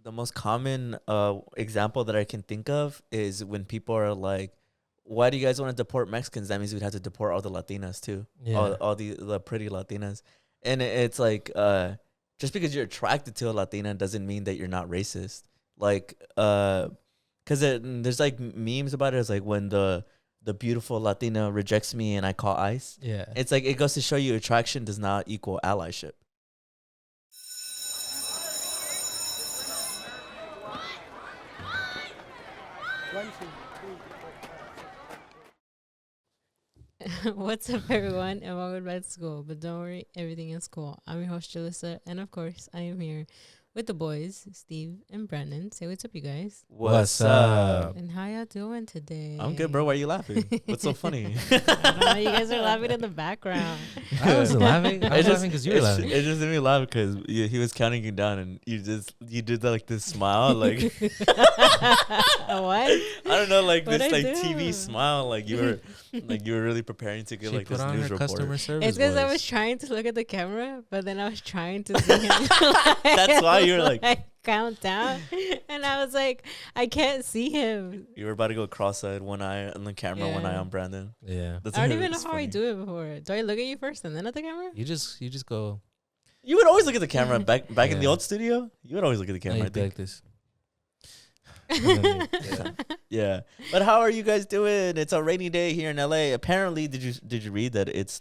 the most common example that I can think of is when people are like, why do you guys want to deport Mexicans? That means we'd have to deport all the Latinas too. Yeah. All the pretty Latinas. And it's like, just because you're attracted to a Latina doesn't mean that you're not racist. Like, because there's like memes about it. It's like when the beautiful Latina rejects me and I call ICE. Yeah. It's like, it goes to show you attraction does not equal allyship. What's up, everyone, and welcome back to school. But don't worry, everything is cool. I'm your host, Julyssa, and of course, I am here with the boys, Steve and Brandon. Say what's up, you guys. What's up? And how y'all doing today? I'm good, bro. Why are you laughing? What's so funny? I don't know, you guys are laughing in the background. I wasn't laughing. I was laughing because you were laughing. It just made me laugh because he was counting you down and you did that, like this smile, like What? I don't know, like What'd this I like do? TV smile, like you were really preparing to get She like put this on news her report. customer service. It's because I voice. was trying to look at the camera, but then I was trying to see him. That's why you were like count down, and I was like, I can't see him. you were about to go cross-eyed, one eye on the camera, one eye Yeah. on Brandon. Yeah. That's I don't even know it's how I funny. do it before. Do I look at you first and then at the camera? You just go. You would always look at the camera back in the Yeah. old studio. You would always look at the No, camera. I you'd be think. like this. And then Yeah. Yeah. But how are you guys doing? It's a rainy day here in LA. Apparently, did you read that it's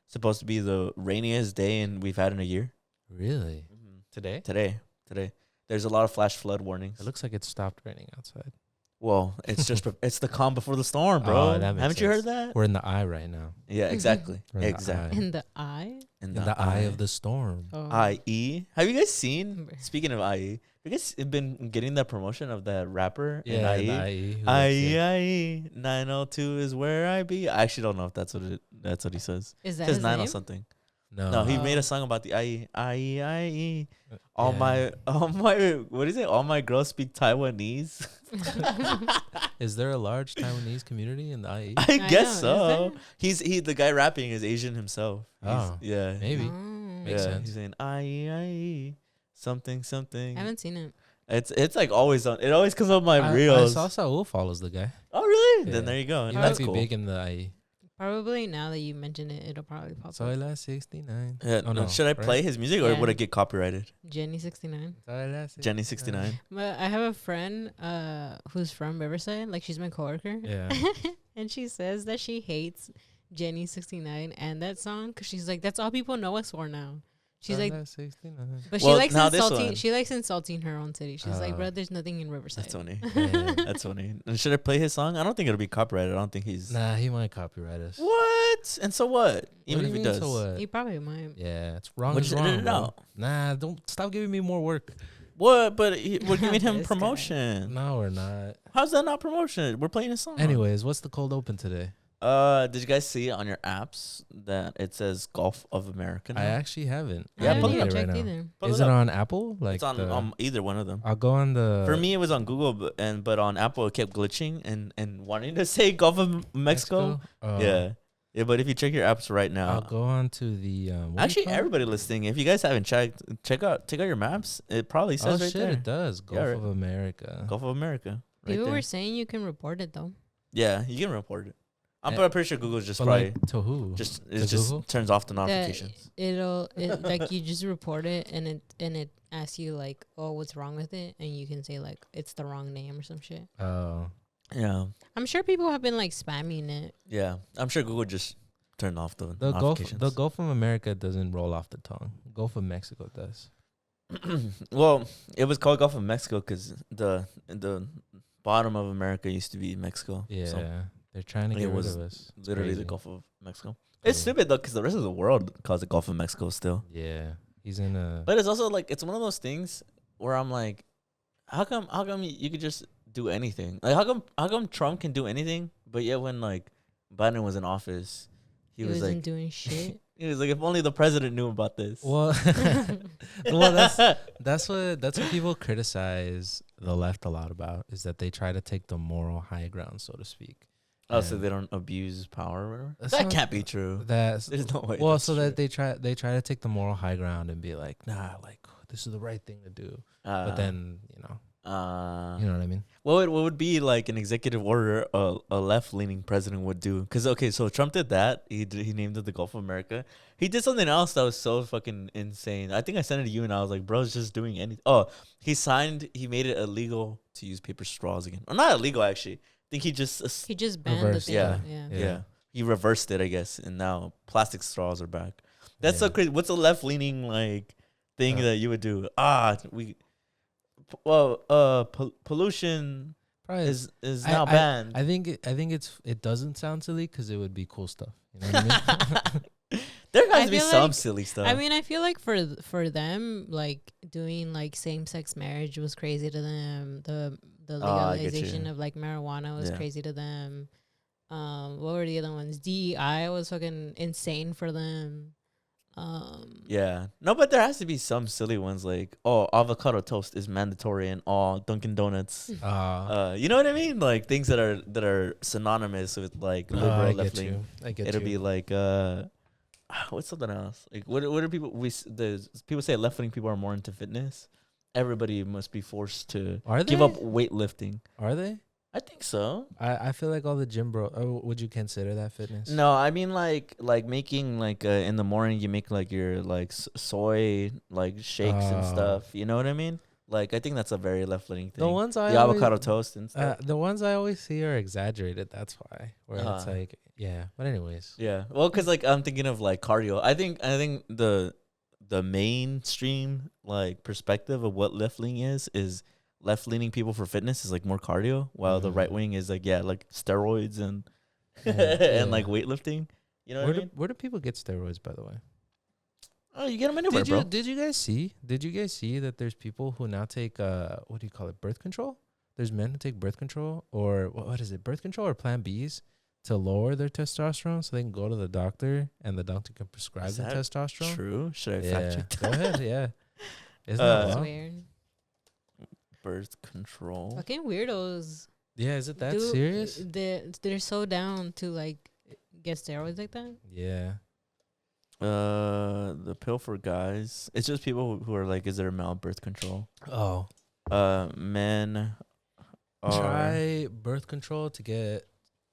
supposed to be the rainiest day we've had in a year? Really? Today? Today. There's a lot of flash flood warnings. It looks like it stopped raining outside. Well, it's just it's the calm before the storm, bro. Oh, that makes Haven't you heard sense. that? We're in the eye right now. Yeah, exactly. We're in the Exactly. In the eye? In In the eye of the storm. Oh. IE. Have you guys seen? Speaking of IE, have you guys been getting that promotion of that rapper in Yeah, IE? the IE. who looks IE 902 is where I be. I actually don't know if that's what he says. Is It that says his 9 name? or something. No. No, he Oh. made a song about the IE. All Yeah. my what is it? All my girls speak Taiwanese. Is there a large Taiwanese community in the IE? I know, guess is so. there? The guy rapping is Asian himself. Oh, yeah. Maybe. Oh. Makes Yeah, sense. he's saying IE something. I haven't seen it. It's like always on. It always comes up my I reels. saw Saul follows the guy. Oh really? Yeah. Then there you go. He That's might be cool. big in the IE. Probably now that you mention it, it'll probably pop Soy up. la 69. Yeah, Oh, no, should I right? play his music or Yeah. would it get copyrighted? Jenny 69. Soy la 69. Jenny 69. But I have a friend who's from Riverside. Like, she's my coworker. Yeah. And she says that she hates Jenny 69 and that song because she's like, that's all people know us for now. She's Soy like, la 69. but Well, she likes now this insulting. one. She likes insulting her own city. She's like, Oh. bro, there's nothing in Riverside. That's funny. Yeah. That's funny. And should I play his song? I don't think it'll be copyrighted. I don't think he's. Nah, he might copyright us. What? And so what? Even What if do he you does. mean, so what? He probably might. Yeah, it's wrong. What Is you- wrong, no. bro. Nah, don't stop giving me more work. What? But we're giving him This guy. promotion. No, we're not. How's that not promotion? We're playing a song. Anyways, what's the cold open today? Did you guys see on your apps that it says Gulf of America? I now? actually haven't. Yeah, I haven't pull it even up checked now. either. Pull Is it it up. on Apple? Like It's on the- either one of them. I'll go on the. For me, it was on Google, but on Apple, it kept glitching and wanting to say Gulf of Mexico. Oh, Yeah. But if you check your apps right now, I'll go on to the. What do you actually, call it? everybody listening, if you guys haven't checked, take out your maps. It probably says Oh right shit! there. It does. Gulf right. of America. Gulf of America. Right People there. were saying you can report it, though. Yeah, you can report it. I'm Eh, pretty sure Google's just But probably like to who? just to it just Google? turns off the That notifications. like you just report it and it asks you like, oh, what's wrong with it, and you can say like it's the wrong name or some shit. Oh, Yeah, I'm sure people have been like spamming it. yeah. I'm sure Google just turned off the the Gulf. notifications. The Gulf of America doesn't roll off the tongue. Gulf of Mexico does. Well, it was called Gulf of Mexico because the bottom of America used to be Mexico. Yeah, So they're trying to it get rid was of us. It's literally crazy. the Gulf of Mexico. It's Yeah. stupid though because the rest of the world calls it Gulf of Mexico still. Yeah, he's in a. But it's also like it's one of those things where I'm like, how come you could just do anything? Like how come Trump can do anything, but yet when like Biden was in office, he was wasn't like doing shit. he was like if only the president knew about this. Well, that's what people criticize the left a lot about, is that they try to take the moral high ground, so to speak. Oh, so And they don't abuse power or whatever? That's That not- can't be true. That's There's no way. well, that's so true. that they try to take the moral high ground and be like, nah, like this is the right thing to do. But then You know what I mean? What would be like an executive order a left leaning president would do? Because okay, so Trump did that. He named it the Gulf of America. He did something else that was so fucking insane. I think I sent it to you, and I was like, "Bro's just doing anything." Oh, he made it illegal to use paper straws again. Or not illegal actually. I think he just He just banned the Reversed thing. Yeah. Yeah. yeah. He reversed it, I guess, and now plastic straws are back. That's so Yeah. crazy. What's a left leaning like thing Uh, that you would do? Pollution Probably is I- now I- banned. I think it doesn't sound silly because it would be cool stuff. You know what I mean? There has I to be feel some like- silly stuff. I mean, I feel like for them, like doing like same sex marriage was crazy to them. The Oh, I get you. legalization of like marijuana was Yeah. crazy to them. What were the other ones? DEI was fucking insane for them. Yeah. No, but there has to be some silly ones like, oh, avocado toast is mandatory in all Dunkin' Donuts. You know what I mean? Like things that are synonymous with like liberal I left get wing. you. I get It'll you. be like what's something else? Like what are people the people say left wing people are more into fitness. Everybody must be forced to Are give they? up weightlifting. Are they? I think so. I feel like all the gym bro. Oh, would you consider that fitness? No, I mean like making like in the morning you make like your like soy like shakes and Oh. stuff. You know what I mean? Like I think that's a very left leaning thing. The ones I the always, avocado toast and stuff. the ones I always see are exaggerated. That's why. Where it's Uh-huh. like, yeah. But anyways, Yeah. Well, cuz like I'm thinking of like cardio. I think the mainstream like perspective of what left leaning is left leaning people for fitness is like more cardio, while the Mhm. right wing is like like steroids and Yeah. and like weightlifting. You know what I mean? where do people get steroids? By the way, Oh, you get them anywhere, did bro. you did you guys see? Did you guys see that there's people who now take what do you call it? Birth control. There's men who take birth control or what is it? Birth control or Plan Bs to lower their testosterone so they can go to the doctor and the doctor can prescribe Is the that testosterone. True. Should I Yeah. fact check that? Go ahead. Yeah. Isn't Uh, that That's wild? weird. Birth control. Fucking weirdos. Yeah. Is it that Do- serious? They're so down to like get steroids like that. Yeah. The pill for guys. It's just people who are like, is there male birth control? Oh. Men are Try birth control to get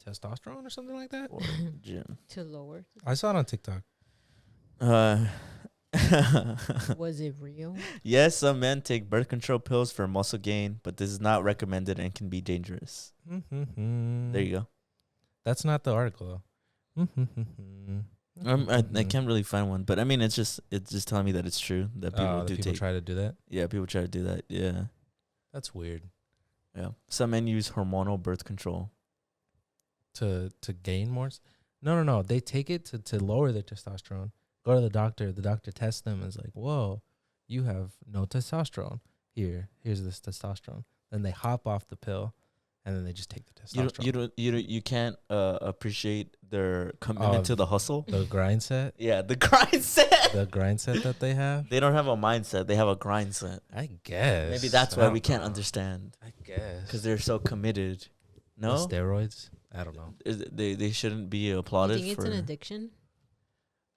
testosterone or something like that. or gym. To lower. I saw it on TikTok. Was it real? Yes, some men take birth control pills for muscle gain, but this is not recommended and can be dangerous. There you go. That's not the article though. I can't really find one, but I mean, it's just telling me that it's true that people That do people take. try to do that. Yeah, people try to do that. Yeah, That's weird. yeah. Some men use hormonal birth control. To gain more. No. They take it to lower their testosterone. Go to the doctor. The doctor tests them and is like, "Whoa, you have no testosterone. Here's this testosterone." Then they hop off the pill, and then they just take the testosterone. You can't appreciate their commitment to the hustle. The grind set. Yeah, the grind set. The grind set that they have. They don't have a mindset. They have a grind set. I guess. Maybe that's I why don't we can't know. understand, I guess. because they're so committed. The No, steroids. I don't know. they shouldn't be You applauded think it's for. an addiction?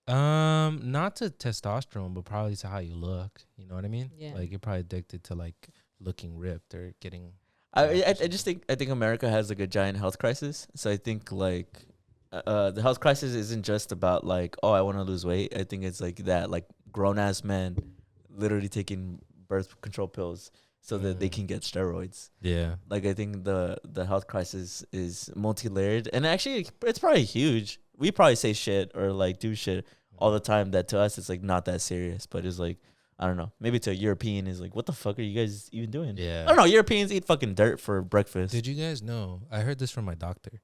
Not to testosterone, but probably to how you look. You know what I mean? Yeah. Like you're probably addicted to like looking ripped or getting. I just think America has like a giant health crisis. So I think like the health crisis isn't just about like, oh, I want to lose weight. I think it's like that, like grown ass men literally taking birth control pills so that they can get steroids. Yeah. Like I think the health crisis is multi-layered, and actually it's probably huge. We probably say shit or like do shit all the time that to us it's like not that serious, but it's like, I don't know, maybe to a European is like, what the fuck are you guys even doing? Yeah. I don't know. Europeans eat fucking dirt for breakfast. Did you guys know? I heard this from my doctor.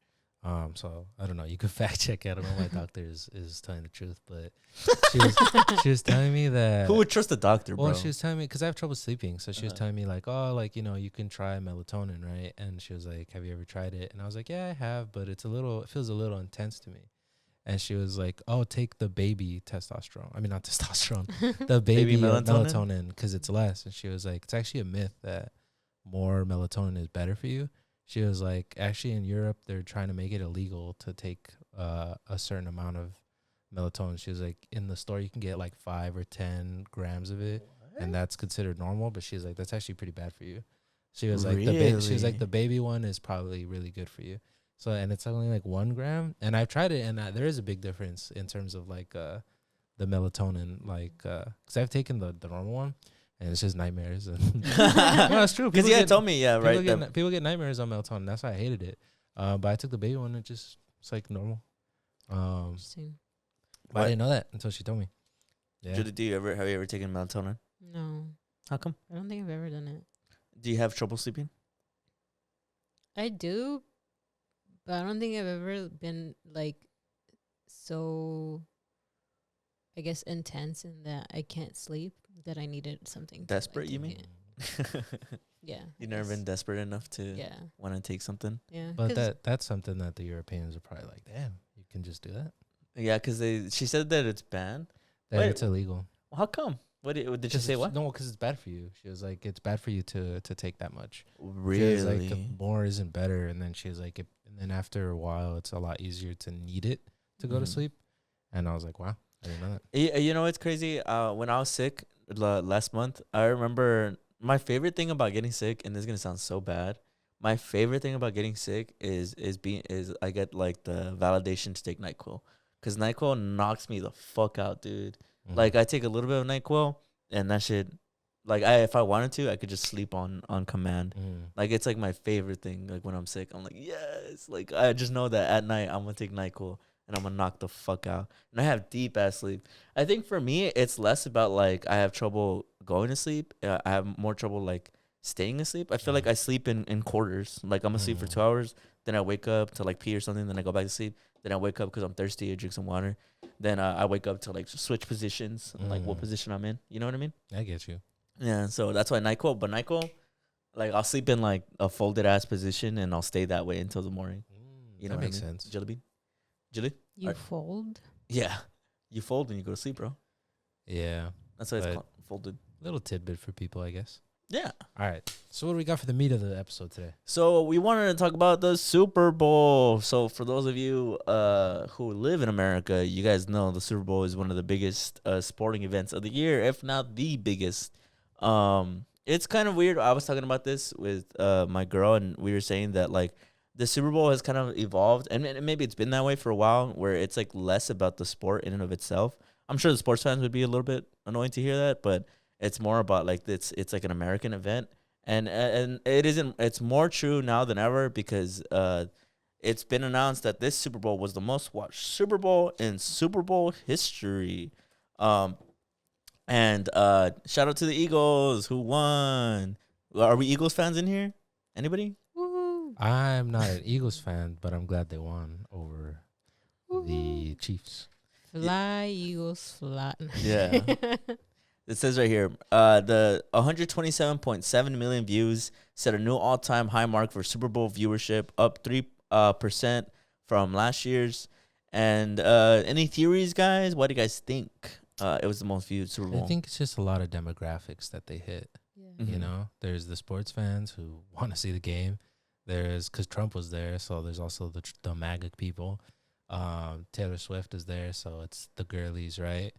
So I don't know. You could fact check. I don't know. My doctor is telling the truth, but she was telling me that. Who would trust a doctor, bro? Well, she was telling me because I have trouble sleeping. So she was Uh-huh. telling me like, oh, like, you know, you can try melatonin, right? And she was like, have you ever tried it? And I was like, yeah, I have, but it feels a little intense to me. And she was like, oh, take the baby testosterone. I mean, not testosterone, the baby melatonin because it's less. And she was like, it's actually a myth that more melatonin is better for you. She was like, actually in Europe, they're trying to make it illegal to take a certain amount of melatonin. She was like, in the store, you can get like 5 or 10 grams of it. And that's considered normal. But she's like, that's actually pretty bad for you. She was like the baby one is probably really good for you. So and it's only like 1 gram, and I've tried it, and there is a big difference in terms of like the melatonin, like because I've taken the normal one, and it's just nightmares. And no, it's true. Because told me, yeah, right. People get nightmares on melatonin. That's why I hated it. But I took the baby one, and it's like normal. Interesting. But I didn't know that until she told me. Yeah. Judy, have you ever taken melatonin? No. How come? I don't think I've ever done it. Do you have trouble sleeping? I do, but I don't think I've ever been like so, I guess, intense in that I can't sleep that I needed something. Desperate, you mean? Yeah. You've never been desperate enough to want to take something? Yeah. But that's something that the Europeans are probably like, damn, you can just do that? Yeah, because she said that it's banned. That it's illegal. Well, how come? What did she say? What? No, because it's bad for you. She was like, it's bad for you to take that much. Really? She was like, more isn't better. And then she was like, and then after a while, it's a lot easier to need it to go to sleep. And I was like, wow, I didn't know that. You know, it's crazy. When I was sick last month, I remember my favorite thing about getting sick, and this is gonna sound so bad. My favorite thing about getting sick is I get like the validation to take NyQuil, because NyQuil knocks me the fuck out, dude. Like I take a little bit of NyQuil, and that shit, like if I wanted to, I could just sleep on command. Like it's like my favorite thing. Like when I'm sick, I'm like, yes. Like I just know that at night I'm gonna take NyQuil and I'm gonna knock the fuck out. And I have deep ass sleep. I think for me, it's less about like I have trouble going to sleep. I have more trouble like staying asleep. I feel like I sleep in quarters. Like I'm gonna sleep for 2 hours, then I wake up to like pee or something, then I go back to sleep. Then I wake up because I'm thirsty. I drink some water. Then I wake up to like switch positions, like what position I'm in. You know what I mean? I get you. Yeah, so that's why NyQuil. But NyQuil, like I'll sleep in like a folded ass position and I'll stay that way until the morning. You know that what makes I mean? sense. Julie? You fold? Yeah, you fold when you go to sleep, bro. Yeah, that's why it's called folded. Little tidbit for people, I guess. Yeah. All right. So what do we got for the meat of the episode today? So we wanted to talk about the Super Bowl. So for those of you who live in America, you guys know the Super Bowl is one of the biggest sporting events of the year, if not the biggest. It's kind of weird. I was talking about this with my girl, and we were saying that like the Super Bowl has kind of evolved, and maybe it's been that way for a while, where it's like less about the sport in and of itself. I'm sure the sports fans would be a little bit annoying to hear that, but it's more about like it's like an American event, and it isn't. It's more true now than ever because it's been announced that this Super Bowl was the most watched Super Bowl in Super Bowl history. And shout out to the Eagles who won. Are we Eagles fans in here? Anybody? Woo-hoo. I'm not an Eagles fan, but I'm glad they won over the Chiefs. Fly, Eagles, fly. Yeah. It says right here, the 127.7 million views set a new all-time high mark for Super Bowl viewership, up 3% from last year's. And any theories, guys? What do you guys think? It was the most viewed Super Bowl. I think it's just a lot of demographics that they hit. Yeah. You know, there's the sports fans who want to see the game. There's because Trump was there, so there's also the MAGA people. Taylor Swift is there, so it's the girlies, right?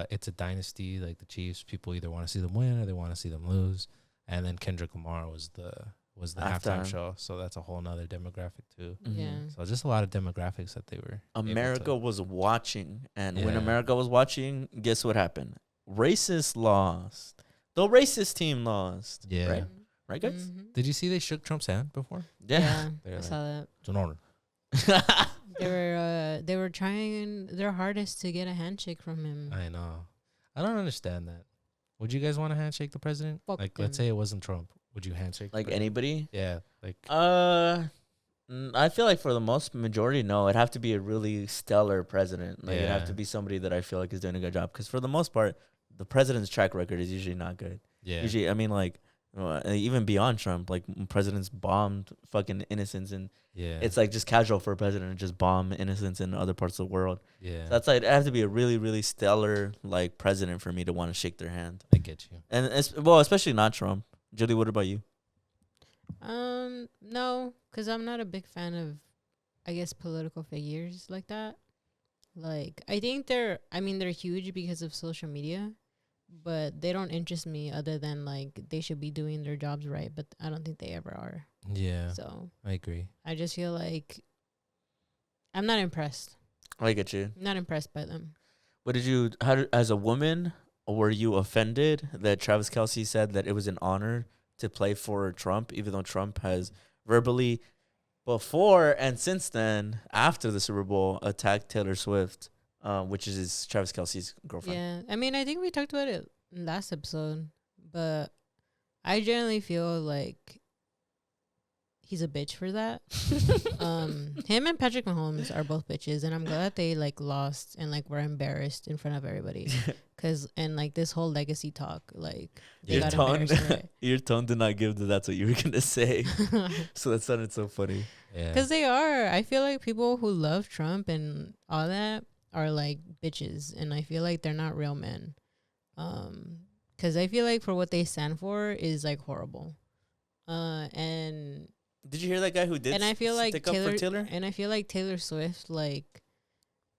It's a dynasty like the Chiefs. People either want to see them win or they want to see them lose. And then Kendrick Lamar was the halftime show, so that's a whole nother demographic too. Yeah. So just a lot of demographics that they were. America was watching, and when America was watching, guess what happened? Racists lost. The racist team lost. Yeah. Right, guys? Mm-hmm. Did you see they shook Trump's hand before? Yeah, I like, saw that. It's an honor. They were trying their hardest to get a handshake from him. I know. I don't understand that. Would you guys want to handshake the president? Fuck like, them. let's say it wasn't Trump. Would you handshake? Like the president? anybody? Yeah. Like. I feel like for the most majority, no. It'd have to be a really stellar president. Like it'd have to be somebody that I feel like is doing a good job. Because for the most part, the president's track record is usually not good. Yeah. Usually, I mean, like even beyond Trump, like presidents bombed fucking innocents, and it's like just casual for a president to just bomb innocents in other parts of the world. Yeah. So that's like it has to be a really, really stellar like president for me to want to shake their hand. I get you. And especially not Trump. Julie, what about you? No, because I'm not a big fan of, I guess, political figures like that. Like, I think they're huge because of social media, but they don't interest me other than like they should be doing their jobs right, but I don't think they ever are. Yeah, So I agree. I just feel like I'm not impressed. I get you. I'm not impressed by them. What did you? As a woman, were you offended that Travis Kelce said that it was an honor to play for Trump, even though Trump has verbally, before and since then, after the Super Bowl, attacked Taylor Swift, which is Travis Kelce's girlfriend? Yeah, I mean, I think we talked about it last episode, but I generally feel like he's a bitch for that. Him and Patrick Mahomes are both bitches, and I'm glad that they like lost and like were embarrassed in front of everybody. And like this whole legacy talk, like they Your got tone, embarrassed for it. your tone did not give that that's what you were gonna say. So that sounded so funny. Yeah, Because they are. I feel like people who love Trump and all that are like bitches, and I feel like they're not real men. Because I feel like for what they stand for is like horrible. And Did you hear that guy who did? and I feel like stick up for Taylor. and I feel like Taylor Swift like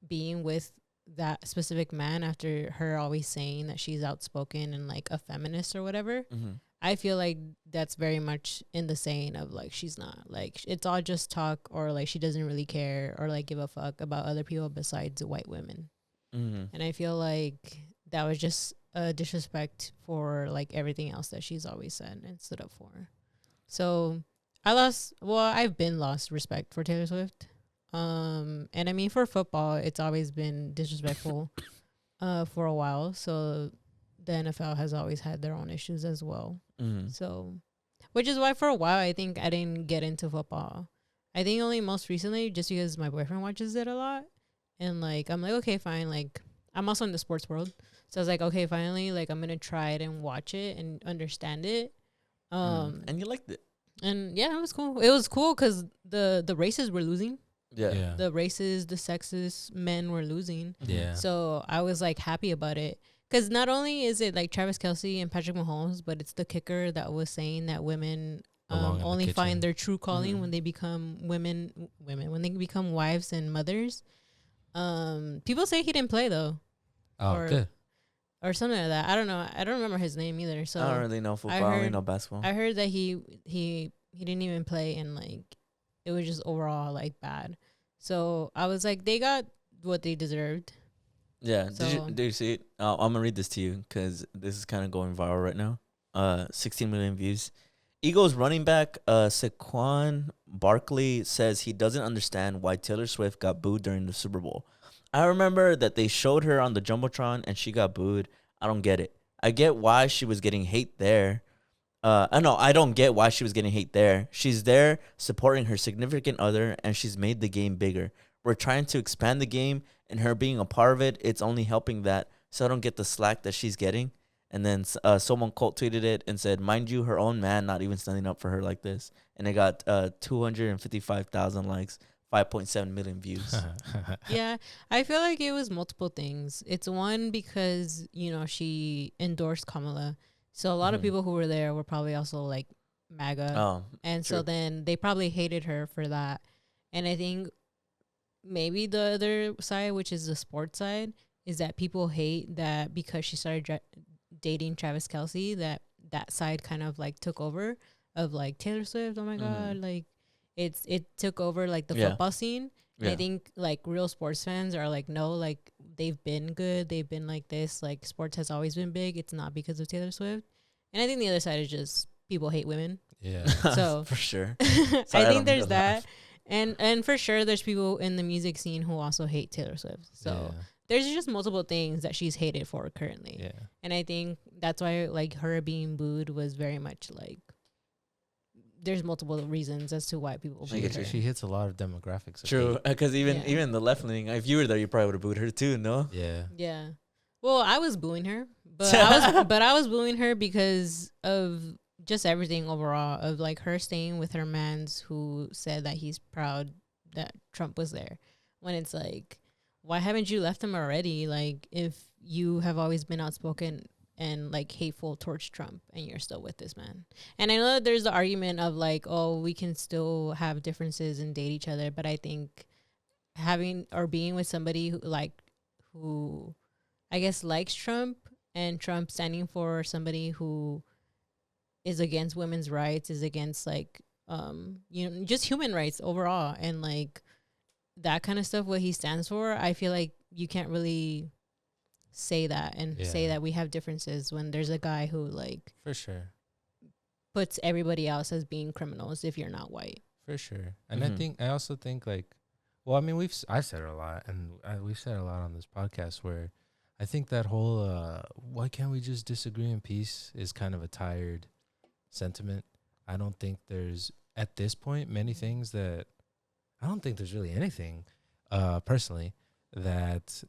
being with that specific man after her always saying that she's outspoken and like a feminist or whatever. Mm-hmm. I feel like that's very much in the saying of like she's not, like it's all just talk, or like she doesn't really care or like give a fuck about other people besides white women. Mm-hmm. And I feel like that was just a disrespect for like everything else that she's always said and stood up for. So I've been lost respect for Taylor Swift. And I mean for football, it's always been disrespectful for a while. So the NFL has always had their own issues as well. Mm-hmm. So, which is why for a while I think I didn't get into football. I think only most recently, just because my boyfriend watches it a lot, and like I'm like, okay, fine. Like I'm also in the sports world, so I was like, okay, finally, like I'm gonna try it and watch it and understand it. And you liked it. And yeah, it was cool. It was cool because the races were losing. Yeah. The races, the sexist men were losing. Yeah. So I was like happy about it. Because not only is it like Travis Kelce and Patrick Mahomes, but it's the kicker that was saying that women Belong in the only kitchen. find their true calling Mhm. when they become women, when they become wives and mothers. People say he didn't play though, Oh, or- good. or something like that. I don't know. I don't remember his name either. So I don't really know football. I only heard- know basketball. I heard that he didn't even play, and like it was just overall like bad. So I was like, they got what they deserved. Yeah. So- Did you see it? I'm gonna read this to you because this is kind of going viral right now. 16 million views. Eagles running back Saquon Barkley says he doesn't understand why Taylor Swift got booed during the Super Bowl. I remember that they showed her on the Jumbotron and she got booed. I don't get it. I get why she was getting hate there. I don't get why she was getting hate there. She's there supporting her significant other and she's made the game bigger. We're trying to expand the game, and her being a part of it, it's only helping that. So I don't get the slack that she's getting. And then someone quote tweeted it and said, mind you, her own man not even standing up for her like this. And it got 255,000 likes, 5.7 million views. Yeah, I feel like it was multiple things. It's one because, you know, she endorsed Kamala. So a lot of Mhm. people who were there were probably also like MAGA. Oh, and so true. then they probably hated her for that. And I think maybe the other side, which is the sports side, is that people hate that because she started dating Travis Kelce, that side kind of like took over of like Taylor Swift. Oh my God. Like it took over like the Yeah. football scene. And Yeah. I think like real sports fans are like, no, like they've been good. They've been like this. Like sports has always been big. It's not because of Taylor Swift. And I think the other side is just people hate women. Yeah. So for sure. I don't think there's mean to laugh. that. And for sure there's people in the music scene who also hate Taylor Swift. So there's just multiple things that she's hated for currently. yeah. And I think that's why like her being booed was very much like there's multiple reasons as to why people I booed get her. you. She hits a lot of demographics. of True. hate. Because Yeah. even the left wing, if you were there, you probably would have booed her too, no? Yeah. Yeah. Well, I was booing her, but I was booing her because of just everything overall, of like her staying with her mans who said that he's proud that Trump was there, when it's like, why haven't you left him already? Like, if you have always been outspoken and like hateful towards Trump and you're still with this man. And I know that there's the argument of like, oh, we can still have differences and date each other, but I think having or being with somebody who I guess likes Trump and Trump standing for somebody who is against women's rights, is against like just human rights overall, and like that kind of stuff, what he stands for, I feel like you can't really say that and say that we have differences when there's a guy who like for sure puts everybody else as being criminals if you're not white. For sure. And I also think like, well, I mean, I've said it a lot, and we've said it a lot on this podcast, where I think that whole why can't we just disagree in peace is kind of a tired sentiment. I don't think there's, at this point, many things that, I don't think there's really anything, personally, that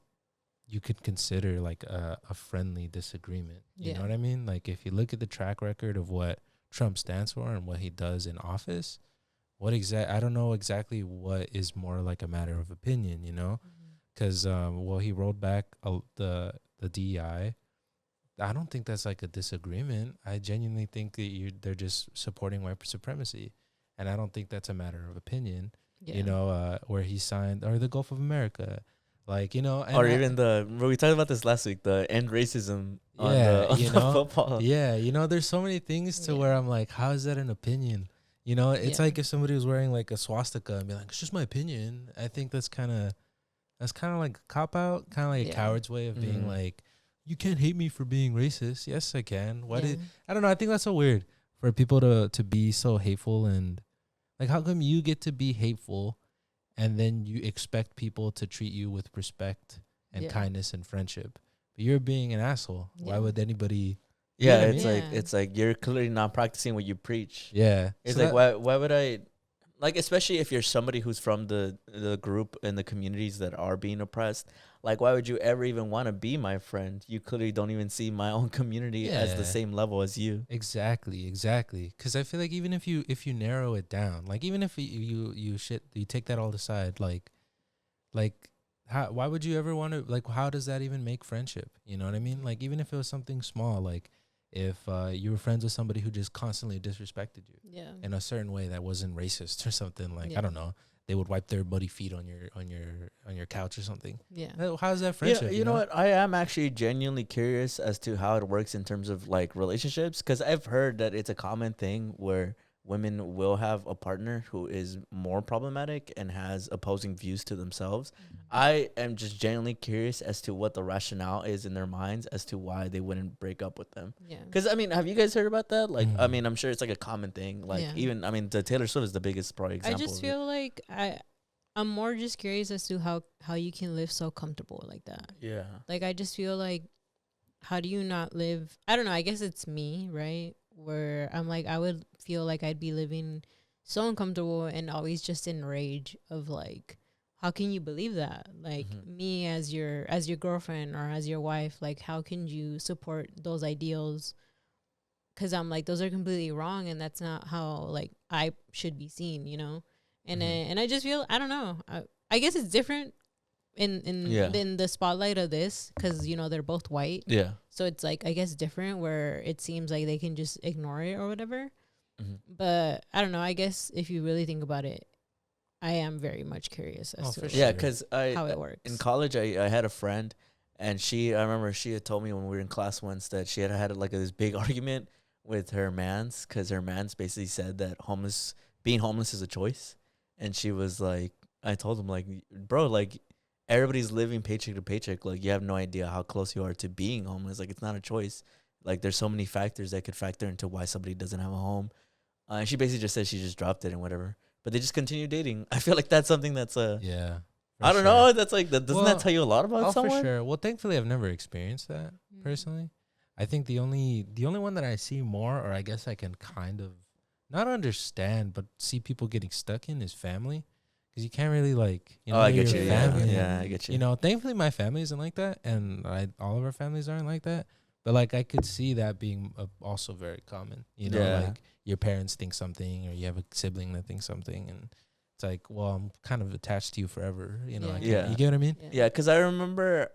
you could consider like a friendly disagreement. You know what I mean? Like, if you look at the track record of what Trump stands for and what he does in office, I don't know exactly what is more like a matter of opinion, you know? Because, he rolled back the DEI. I don't think that's like a disagreement. I genuinely think that they're just supporting white supremacy. And I don't think that's a matter of opinion, you know, where he signed, or the Gulf of America. Like, you know, or even we talked about this last week, the end racism on the football. Yeah, you know, there's so many things to where I'm like, how is that an opinion? You know, it's like if somebody was wearing like a swastika and be like, it's just my opinion. I think that's kind of like a cop out, kind of like a coward's way of being like, you can't hate me for being racist. Yes, I can. I don't know. I think that's so weird for people to be so hateful, and like, how come you get to be hateful and then you expect people to treat you with respect and kindness and friendship, but you're being an asshole? Why would anybody? Yeah, it's like you're clearly not practicing what you preach. Yeah, it's so like why would I, like, especially if you're somebody who's from the group and the communities that are being oppressed, like, why would you ever even want to be my friend? You clearly don't even see my own community as the same level as you. Exactly. Because I feel like even if you narrow it down, like, even if you take that all aside, like why would you ever want to, like, how does that even make friendship? You know what I mean? Like, even if it was something small, like if you were friends with somebody who just constantly disrespected you in a certain way that wasn't racist or something, like, I don't know, they would wipe their muddy feet on your couch or something. Yeah. How's that friendship? You know what? I am actually genuinely curious as to how it works in terms of like relationships, because I've heard that it's a common thing where women will have a partner who is more problematic and has opposing views to themselves. I am just genuinely curious as to what the rationale is in their minds as to why they wouldn't break up with them. Yeah. Because, I mean, have you guys heard about that? Like, I mean, I'm sure it's like a common thing. Like, even, I mean, the Taylor Swift is the biggest probably example. I just feel like I'm more just curious as to how you can live so comfortable like that. Yeah. Like, I just feel like, how do you not live? I don't know. I guess it's me, right? Where I'm like, I would feel like I'd be living so uncomfortable and always just in rage of like, how can you believe that? Like, me as your girlfriend or as your wife, like, how can you support those ideals? Because I'm like, those are completely wrong, and that's not how like I should be seen, you know. And and I just feel, I don't know. I guess it's different in the spotlight of this, because, you know, they're both white. Yeah. So it's like, I guess, different, where it seems like they can just ignore it or whatever. But I don't know. I guess if you really think about it, I am very much curious as to because how it works. In college, I had a friend, and I remember she had told me when we were in class once that she had like this big argument with her mans, because her mans basically said that being homeless is a choice. And she was like, I told him, like, bro, like, everybody's living paycheck to paycheck. Like, you have no idea how close you are to being homeless. Like, it's not a choice. Like, there's so many factors that could factor into why somebody doesn't have a home. And she basically just said she just dropped it and whatever. But they just continue dating. I feel like that's something that's I don't know. That's like, doesn't that tell you a lot about someone? For sure. Well, thankfully, I've never experienced that personally. I think the only one that I see more, or I guess I can kind of not understand, but see people getting stuck in, is family. Because you can't really, like, you know, I get you. Family. Yeah, I get you. You know, thankfully my family isn't like that, and all of our families aren't like that. But, like, I could see that being also very common. You know, like, your parents think something, or you have a sibling that thinks something, and it's like, well, I'm kind of attached to you forever. You know, you get what I mean? Yeah, because I remember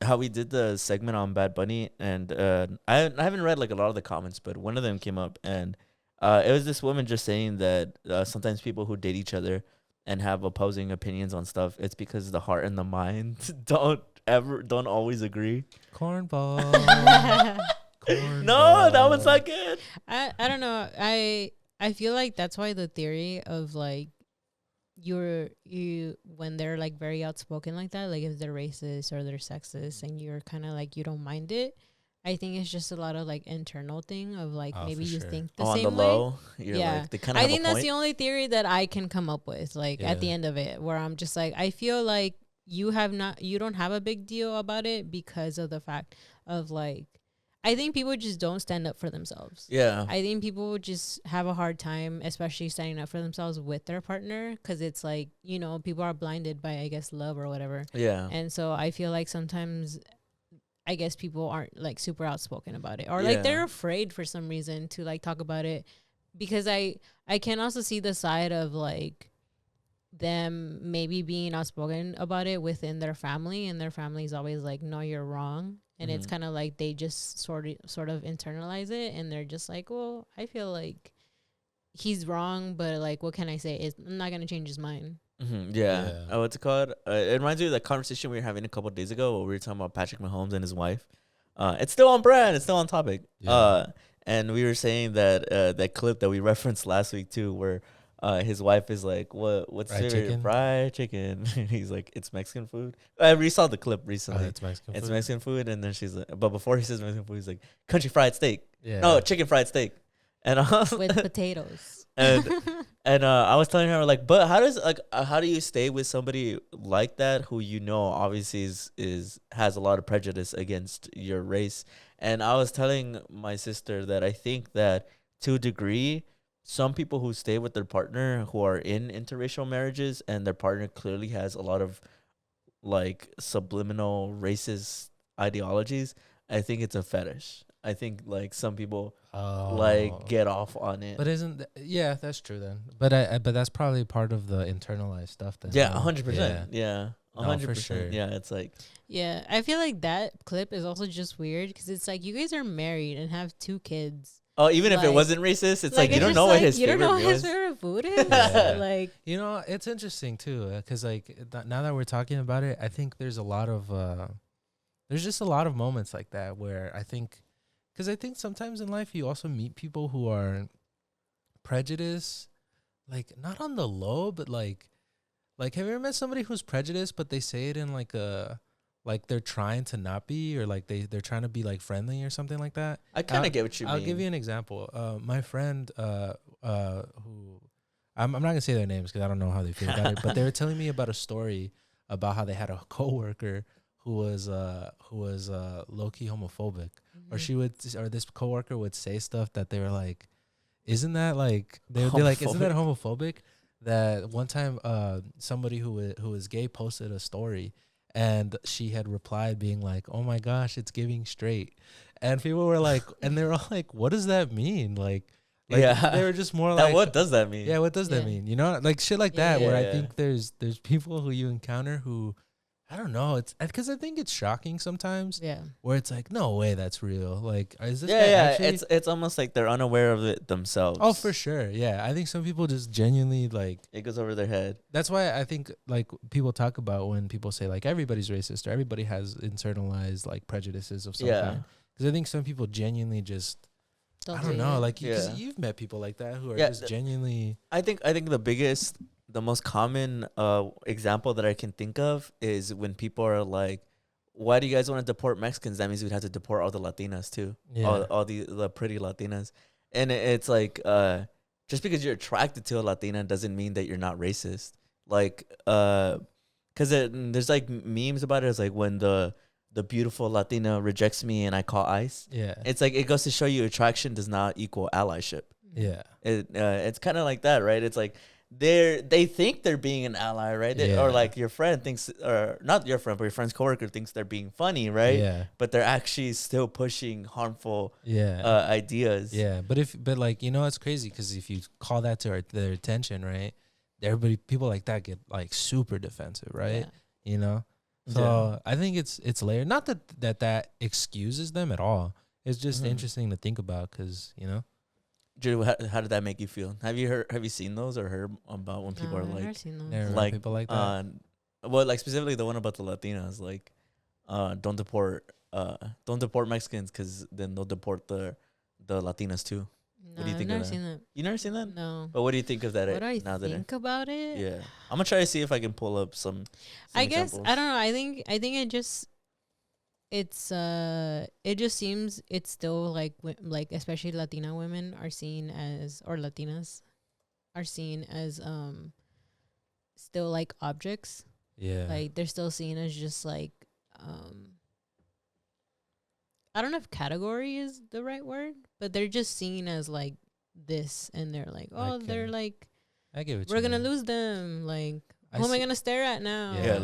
how we did the segment on Bad Bunny, and I haven't read, like, a lot of the comments, but one of them came up, and it was this woman just saying that sometimes people who date each other and have opposing opinions on stuff, it's because the heart and the mind don't don't always agree? Cornball. No, that one's not good. I don't know. I feel like that's why the theory of like you when they're like very outspoken like that, like if they're racist or they're sexist and you're kind of like you don't mind it, I think it's just a lot of like internal thing of like maybe you think the same on the way. low, you're Yeah, like, they kind of I have think a that's point. the only theory that I can come up with. Like at the end of it, where I'm just like, I feel like you don't have a big deal about it because of the fact of like, I think people just don't stand up for themselves. Yeah. I think people just have a hard time, especially standing up for themselves with their partner, because it's like, you know, people are blinded by, I guess, love or whatever. Yeah. And so I feel like sometimes, I guess, people aren't like super outspoken about it, or like they're afraid for some reason to like talk about it, because I can also see the side of like them maybe being outspoken about it within their family, and their family's always like, no, you're wrong. And it's kind of like they just sort of internalize it, and they're just like, well, I feel like he's wrong, but like, what can I say? I'm not gonna change his mind. Yeah. Oh, what's it called? It reminds me of the conversation we were having a couple of days ago where we were talking about Patrick Mahomes and his wife. It's still on brand. It's still on topic. Yeah. And we were saying that that clip that we referenced last week too, where his wife is like, what's Fried your chicken? fried chicken? And he's like, it's Mexican food. We saw the clip recently. It's Mexican It's food. Mexican food. And then she's like, but before he says Mexican food, he's like, country fried steak. Yeah. No, chicken fried steak. And With potatoes. and I was telling her like, but how do you stay with somebody like that who you know obviously is has a lot of prejudice against your race? And I was telling my sister that I think that to a degree, some people who stay with their partner who are in interracial marriages and their partner clearly has a lot of like subliminal racist ideologies, I think it's a fetish. I think like some people like get off on it. But that's true then. But but that's probably part of the internalized stuff then. Yeah, 100%. Yeah. 100%. for sure. Yeah, it's like, Yeah, I feel like that clip is also just weird because it's like you guys are married and have 2 kids. oh, even if it Like- wasn't racist, it's like you it's don't just know what like, his you don't favorite know what meal his is. favorite food is. Yeah. Like, You know, it's interesting too, because like now that we're talking about it, I think there's a lot of there's just a lot of moments like that where I think, because I think sometimes in life you also meet people who are prejudiced, like not on the low, but like have you ever met somebody who's prejudiced, but they say it in like a like they're trying to not be, or like they're trying to be like friendly or something like that. I kind of get what you mean. I'll give you an example. My friend, who I'm not gonna say their names because I don't know how they feel about it, but they were telling me about a story about how they had a coworker who was low key homophobic, or this coworker would say stuff that they were like, "Isn't that like?" They'd be like, "Isn't that homophobic?" That one time, somebody who was gay posted a story. And she had replied being like, "Oh my gosh, it's giving straight." And people were like, and they were all like, "What does that mean?" Like yeah, they were just more like, what does that mean? yeah, what does that mean? You know, like shit like that, where I Yeah. think there's people who you encounter who, I don't know, it's because I think it's shocking sometimes. yeah. Where it's like, no way, that's real. Like, is this? Yeah, guy yeah. actually? It's almost like they're unaware of it themselves. Oh, for sure. Yeah, I think some people just genuinely like. It goes over their head. That's why I think like people talk about when people say like everybody's racist or everybody has internalized like prejudices of some kind. Because I think some people genuinely just I don't know, like because you've met people like that who are just genuinely. I think the most common example that I can think of is when people are like, "Why do you guys want to deport Mexicans? That means we'd have to deport all the Latinas too, all the pretty Latinas." And it's like, just because you're attracted to a Latina doesn't mean that you're not racist. Like, because there's like memes about it. It's like when the beautiful Latina rejects me and I call ICE. Yeah, It's like it goes to show you attraction does not equal allyship. yeah. It's kind of like that, right? It's like they think they're being an ally, right? Or like your friend thinks, or not your friend, but your friend's coworker thinks they're being funny, right? Yeah, But they're actually still pushing harmful ideas. Yeah, but like, you know, it's crazy because if you call that to their attention, right, people like that get like super defensive, right? Yeah. You know, so I think it's layered. Not that excuses them at all. It's just interesting to think about because, you know. Judy, how did that make you feel? Have you seen those or heard about when people are I've never like, seen those. Never met like people like that. well, like specifically the one about the Latinas, like, don't deport Mexicans because then they'll deport the Latinas too. No, What do you I've think never of that? seen that. You never seen that? No. But what do you think of that? What do I now think about it? Yeah, I'm gonna try to see if I can pull up some I guess examples. I don't know. I think it just seems it's still like especially Latina women are seen as, or Latinas are seen as still like objects. Yeah. Like they're still seen as just like I don't know if category is the right word, but they're just seen as like this, and they're like, oh, they're like, I get what we're you gonna mean. lose them. Like, I who am I see- gonna stare at now? Yeah,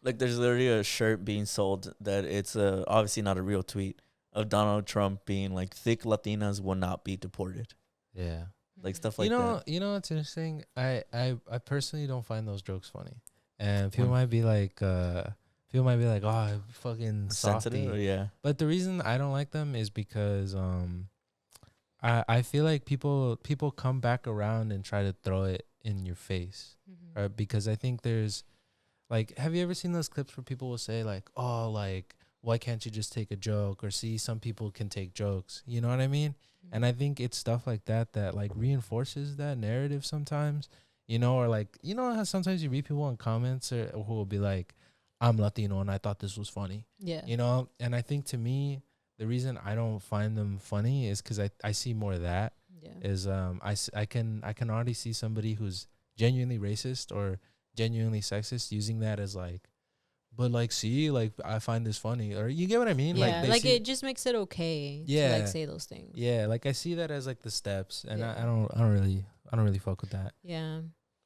like there's literally a shirt being sold that it's obviously not a real tweet of Donald Trump being like, thick Latinas will not be deported. Yeah. Like stuff like you know, that. You know what's interesting? I personally don't find those jokes funny, and people When- might be like, oh, fucking Sensitive, softy. yeah. But the reason I don't like them is because I feel like people come back around and try to throw it in your face, Mm-hmm. right? Because I think there's like, have you ever seen those clips where people will say like, oh, like, why can't you just take a joke? Or see, some people can take jokes. You know what I mean? Mm-hmm. And I think it's stuff like that that like reinforces that narrative sometimes, you know, or like, you know how sometimes you read people in comments or who will be like, I'm Latino and I thought this was funny, Yeah. you know? And I think to me, the reason I don't find them funny is because I see more of that Yeah. is I can already see somebody who's genuinely racist or genuinely sexist using that as like, but like, see, like, I find this funny, or you get what I mean? Yeah, they like see, it just makes it okay to Yeah. like say those things. yeah, like I see that as like the steps, and Yeah. I don't really fuck with that. Yeah.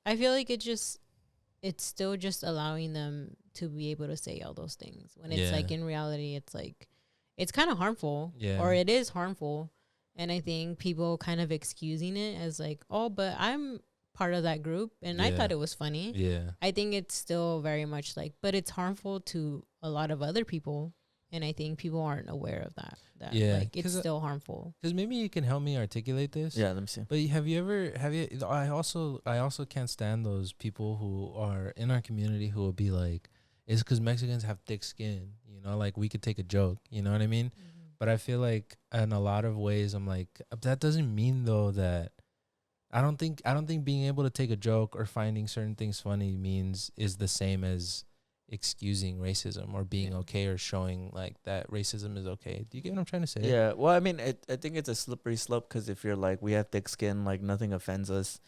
I feel like it's still just allowing them to be able to say all those things when it's Yeah. like in reality it's like it's kind of harmful, Yeah. or it is harmful. And I think people kind of excusing it as like, oh, but I'm part of that group and I Yeah. thought it was funny. Yeah, I think it's still very much like, but it's harmful to a lot of other people. And I think people aren't aware of that. Yeah, Like it's 'cause, still harmful. because maybe you can help me articulate this. Yeah, let me see. But have you? I also can't stand those people who are in our community who will be like, it's because Mexicans have thick skin, you know, like we could take a joke, you know what I mean? But I feel like in a lot of ways, I'm like, that doesn't mean though that I don't think being able to take a joke or finding certain things funny is the same as excusing racism or being Yeah. okay or showing like that racism is okay. Do you get what I'm trying to say? Yeah, well, I mean, I think it's a slippery slope because if you're like, we have thick skin, like nothing offends us.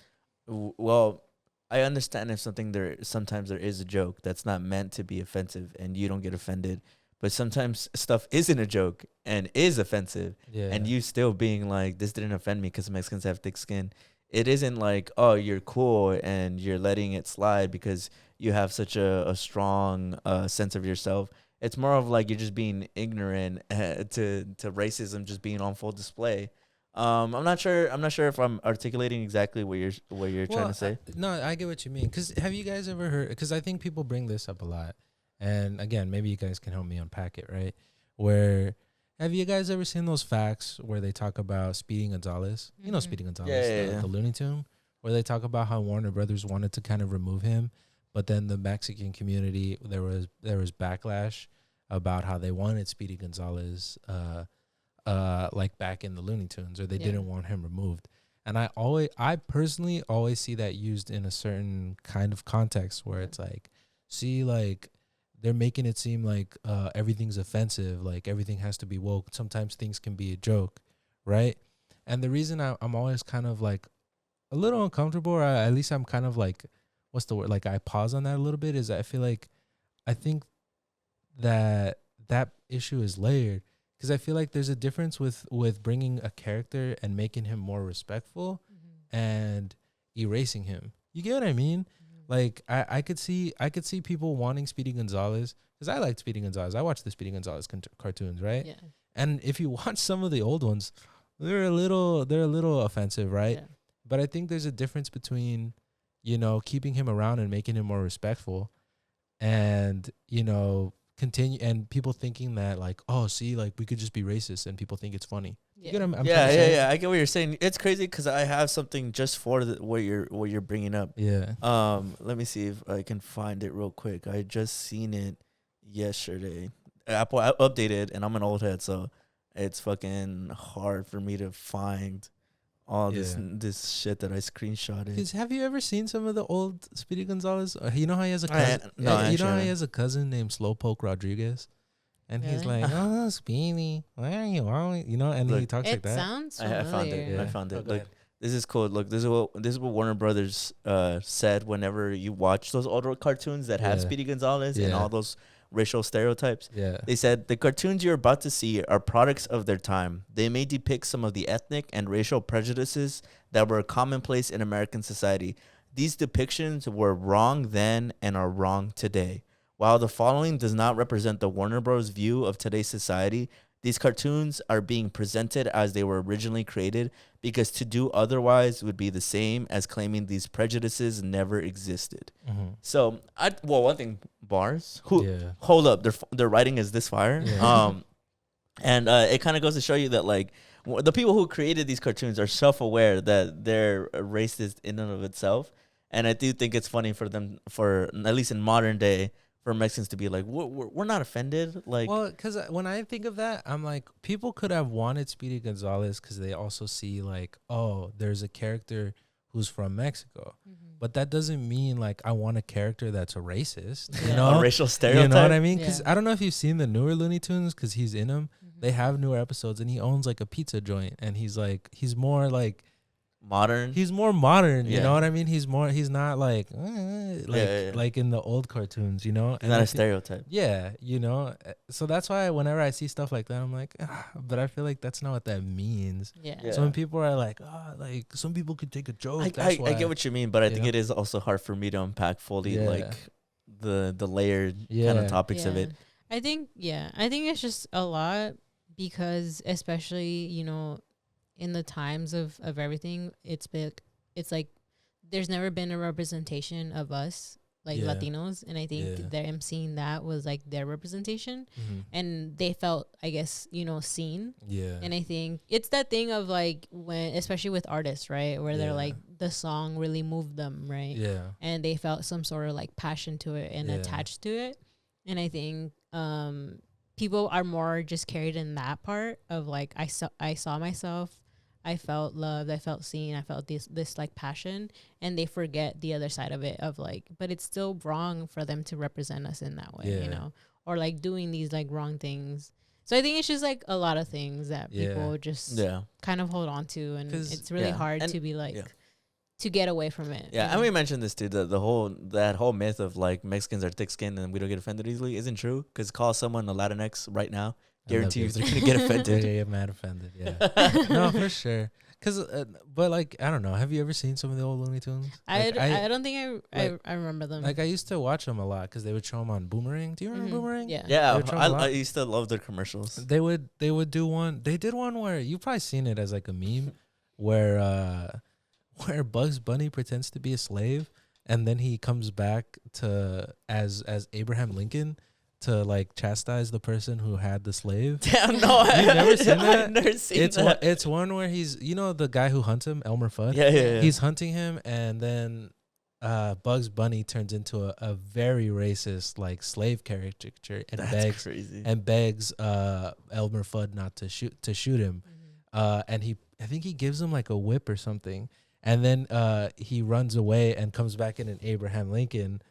Well, I understand if sometimes there is a joke that's not meant to be offensive and you don't get offended, but sometimes stuff isn't a joke and is offensive, Yeah. and you still being like, this didn't offend me because Mexicans have thick skin. It isn't like, oh, you're cool and you're letting it slide because you have such a strong sense of yourself. It's more of like you're just being ignorant to racism just being on full display. I'm not sure if I'm articulating exactly what you're trying to say. No, I get what you mean. Because have you guys ever heard? Because I think people bring this up a lot, and again, maybe you guys can help me unpack it. Right? Where have you guys ever seen those facts where they talk about Speedy Gonzales? You know Mhm. Speedy Gonzales, Yeah. the Looney Tune, where they talk about how Warner Brothers wanted to kind of remove him, but then the Mexican community there was backlash about how they wanted Speedy Gonzales like back in the Looney Tunes, or they Yeah. didn't want him removed. And I personally always see that used in a certain kind of context where it's like, see, like they're making it seem like everything's offensive, like everything has to be woke. Sometimes things can be a joke, right? And the reason I'm always kind of like a little uncomfortable, or at least I'm kind of like, what's the word? Like I pause on that a little bit, is I feel like I think that issue is layered. Because I feel like there's a difference with bringing a character and making him more respectful and erasing him. You get what I mean? Like I could see people wanting Speedy Gonzales, because I liked Speedy Gonzales. I watched the Speedy Gonzales cartoons, right? Yeah. And if you watch some of the old ones, they're a little offensive, right? Yeah. But I think there's a difference between, you know, keeping him around and making him more respectful, and, you know, continue, and people thinking that like, oh, see, like we could just be racist and people think it's funny. You get what I'm trying to say? Yeah. I get what you're saying. It's crazy because I have something just for what you're bringing up. Yeah. Let me see if I can find it real quick. I just seen it yesterday. Apple updated, and I'm an old head, so it's fucking hard for me to find all this shit that I screenshotted. Because have you ever seen some of the old Speedy Gonzales? You know how he has a cousin. You know how he has a cousin named Slowpoke Rodriguez, and he's like, "Oh, Speedy, why are you always?" You know, and he talks like that. It sounds familiar. I found it. Yeah. I found it. Oh, Look, this is cool. Look, this is what Warner Brothers said whenever you watch those older cartoons that have Speedy Gonzales and all those racial stereotypes. Yeah. They said the cartoons you're about to see are products of their time. They may depict some of the ethnic and racial prejudices that were commonplace in American society. These depictions were wrong then and are wrong today. While the following does not represent the Warner Bros. View of today's society, these cartoons are being presented as they were originally created because to do otherwise would be the same as claiming these prejudices never existed. Mm-hmm. So, one thing, bars. Hold up, their writing is this fire. Yeah. And it kind of goes to show you that like the people who created these cartoons are self-aware that they're racist in and of itself. And I do think it's funny for them, for at least in modern day, for Mexicans to be like, we're not offended. Like, well, because when I think of that, I'm like, people could have wanted Speedy Gonzales because they also see like, oh, there's a character who's from Mexico. Mm-hmm. But that doesn't mean like I want a character that's a racist, you know, a racial stereotype. You know what I mean? Because I don't know if you've seen the newer Looney Tunes because he's in them. Mm-hmm. They have newer episodes and he owns like a pizza joint and he's more like modern. He's more modern, you know what I mean? He's not like like in the old cartoons, you know? He's not a stereotype. Yeah, you know? So that's why whenever I see stuff like that, I'm like, but I feel like that's not what that means. Yeah. So when people are like, like some people could take a joke. I get what you mean, but I think it is also hard for me to unpack fully like the layered kind of topics of it. I think it's just a lot because especially, you know, in the times of everything, it's like there's never been a representation of us like Latinos, and I think them seeing that was like their representation, and they felt, I guess, you know, seen. And I think it's that thing of like when, especially with artists, right, where they're like the song really moved them, right, and they felt some sort of like passion to it and attached to it, and I think people are more just carried in that part of like I saw myself. I felt loved, I felt seen, I felt this like passion, and they forget the other side of it of like, but it's still wrong for them to represent us in that way, you know, or like doing these like wrong things. So I think it's just like a lot of things that people just kind of hold on to, and it's really hard to be like to get away from it. Yeah, and we mentioned this too. That whole myth of like Mexicans are thick skinned and we don't get offended easily isn't true. Because call someone a Latinx right now, guarantee you they're gonna get offended. Yeah, mad offended. Yeah, no, for sure. Cause, but like I don't know. Have you ever seen some of the old Looney Tunes? Like, I don't think I remember them. Like I used to watch them a lot because they would show them on Boomerang. Do you remember Boomerang? Yeah. I used to love their commercials. They would do one. They did one where you probably seen it as like a meme, where Bugs Bunny pretends to be a slave and then he comes back to as Abraham Lincoln to like chastise the person who had the slave. Damn, no, you've never seen that. I've never seen that. It's one where he's, you know, the guy who hunts him, Elmer Fudd. Yeah. He's hunting him, and then Bugs Bunny turns into a very racist like slave caricature and begs Elmer Fudd not to shoot him. And I think he gives him like a whip or something, and then he runs away and comes back in an Abraham Lincoln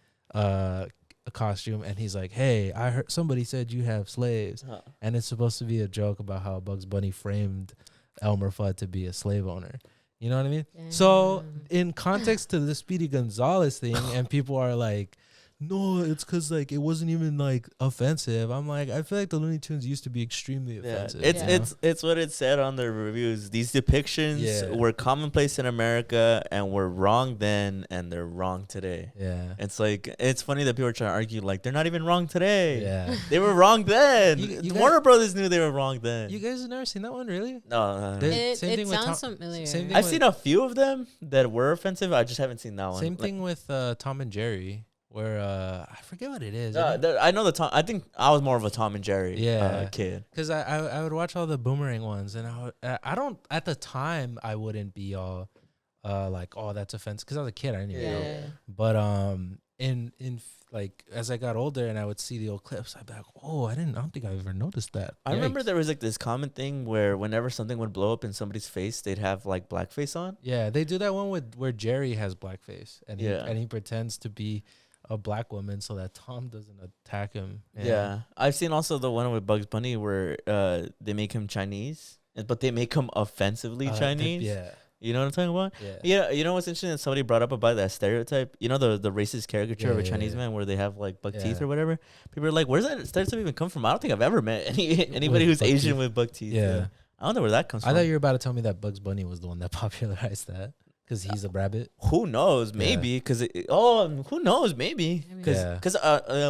a costume, and he's like, hey, I heard somebody said you have slaves, and it's supposed to be a joke about how Bugs Bunny framed Elmer Fudd to be a slave owner. You know what I mean? So in context to the Speedy Gonzales thing, and people are like, no, it's because like it wasn't even like offensive. I'm like, I feel like the Looney Tunes used to be extremely offensive. It's what it said on the reviews. These depictions were commonplace in America and were wrong then and they're wrong today. Yeah, it's like it's funny that people are trying to argue like they're not even wrong today. Yeah, they were wrong then. Warner Brothers knew they were wrong then. You guys have never seen that one, really? No. It sounds familiar. I've seen a few of them that were offensive. I just haven't seen that one. Same thing with Tom and Jerry. Where I forget what it is. I know the Tom. I think I was more of a Tom and Jerry kid. Because I would watch all the Boomerang ones, and I don't at the time I wouldn't be all like, oh, that's offensive, because I was a kid, I didn't even know. But like as I got older and I would see the old clips, I'd be like, oh, I don't think I ever noticed that. I remember Yikes. there was like this common thing where whenever something would blow up in somebody's face, they'd have like blackface on. Yeah, they do that one with where Jerry has blackface and Yeah. he pretends to be a black woman so that Tom doesn't attack him. Yeah. I've seen also the one with Bugs Bunny where they make him Chinese, but they make him offensively Chinese. Yeah. You know what I'm talking about? Yeah. Yeah. You know what's interesting? That somebody brought up about that stereotype. You know the racist caricature of a Chinese man where they have like buck teeth or whatever. People are like, "Where's that stereotype even come from?" I don't think I've ever met anybody who's Asian with buck teeth. Yeah. I don't know where that comes from. I thought you were about to tell me that Bugs Bunny was the one that popularized that because he's a rabbit. Who knows? Maybe because who knows? Maybe because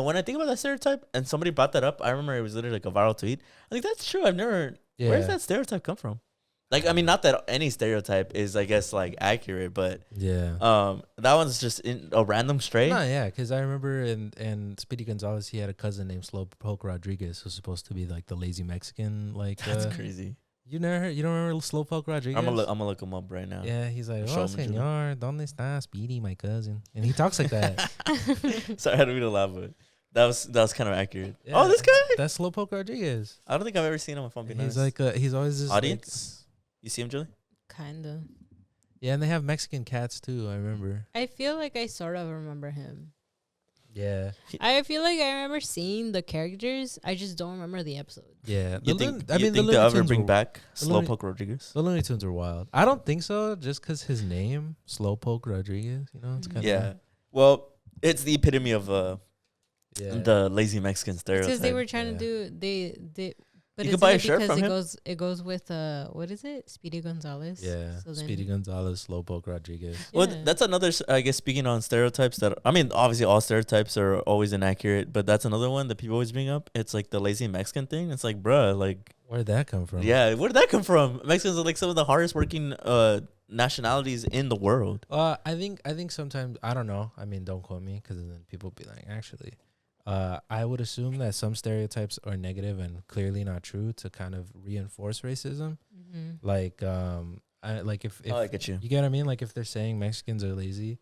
when I think about that stereotype and somebody brought that up, I remember it was literally like a viral tweet. I think that's true. I've never. Yeah. Where's that stereotype come from? Like, I mean, not that any stereotype is, I guess, like accurate, but that one's just a random stray. No, yeah, because I remember in Speedy Gonzales, he had a cousin named Slowpoke Rodriguez, who's supposed to be like the lazy Mexican. Like That's crazy. You don't remember Slowpoke Rodriguez? I'm gonna look him up right now. Yeah, he's like, Show oh, him, Julie. señor, ¿dónde está Speedy, my cousin? And he talks like that. Sorry, I had to be to laugh, but that was kind of accurate. Yeah, Oh, this guy? That's Slowpoke Rodriguez. I don't think I've ever seen him. If I'm being He's honest. like, he's always this Audience. You see him, Julie? Kinda. Yeah, and they have Mexican cats too. I remember. I feel like I sort of remember him. Yeah. I feel like I remember seeing the characters. I just don't remember the episode. Yeah. You think the they'll Looney ever Tunes bring were- back the Looney- Slowpoke Rodriguez? The Looney Tunes are wild. I don't think so, just because his name, Slowpoke Rodriguez, you know, it's kind of Yeah. Well, it's the epitome of yeah. the lazy Mexican stereotype. Because they were trying Yeah. to do they. But You isn't could buy a it shirt because from it him? It goes with what is it? Speedy Gonzales. Yeah. So then- Speedy Gonzales, Slowpoke Rodriguez. Well, Yeah. that's another. I guess speaking on stereotypes, that I mean, obviously all stereotypes are always inaccurate, but that's another one that people always bring up. It's like the lazy Mexican thing. It's like, bruh, like, Where did that come from? yeah, where did that come from? Mexicans are like some of the hardest working nationalities in the world. I think sometimes, I don't know. I mean, don't quote me because then people be like, actually, I would assume that some stereotypes are negative and clearly not true to kind of reinforce racism. Mhm. Like, if I get you. you get what I mean? Like if they're saying Mexicans are lazy,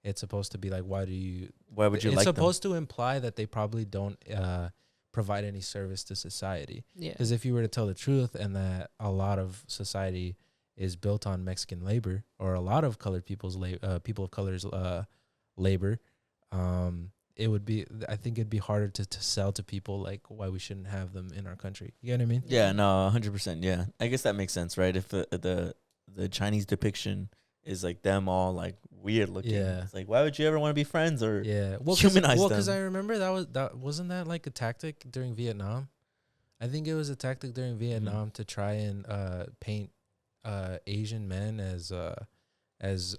it's supposed to be like, why would you like them? It's supposed to imply that they probably don't provide any service to society. Yeah. Because if you were to tell the truth and that a lot of society is built on Mexican labor or a lot of colored people's people of color's labor, it would be, I think it'd be harder to sell to people like why we shouldn't have them in our country. You know what I mean? Yeah, no, 100%. Yeah, I guess that makes sense, right? If the Chinese depiction is like them all like weird looking, Yeah. it's like, why would you ever want to be friends or Yeah. Well, humanize them? because I remember wasn't that like a tactic during Vietnam? I think it was a tactic during Vietnam to try and paint Asian men as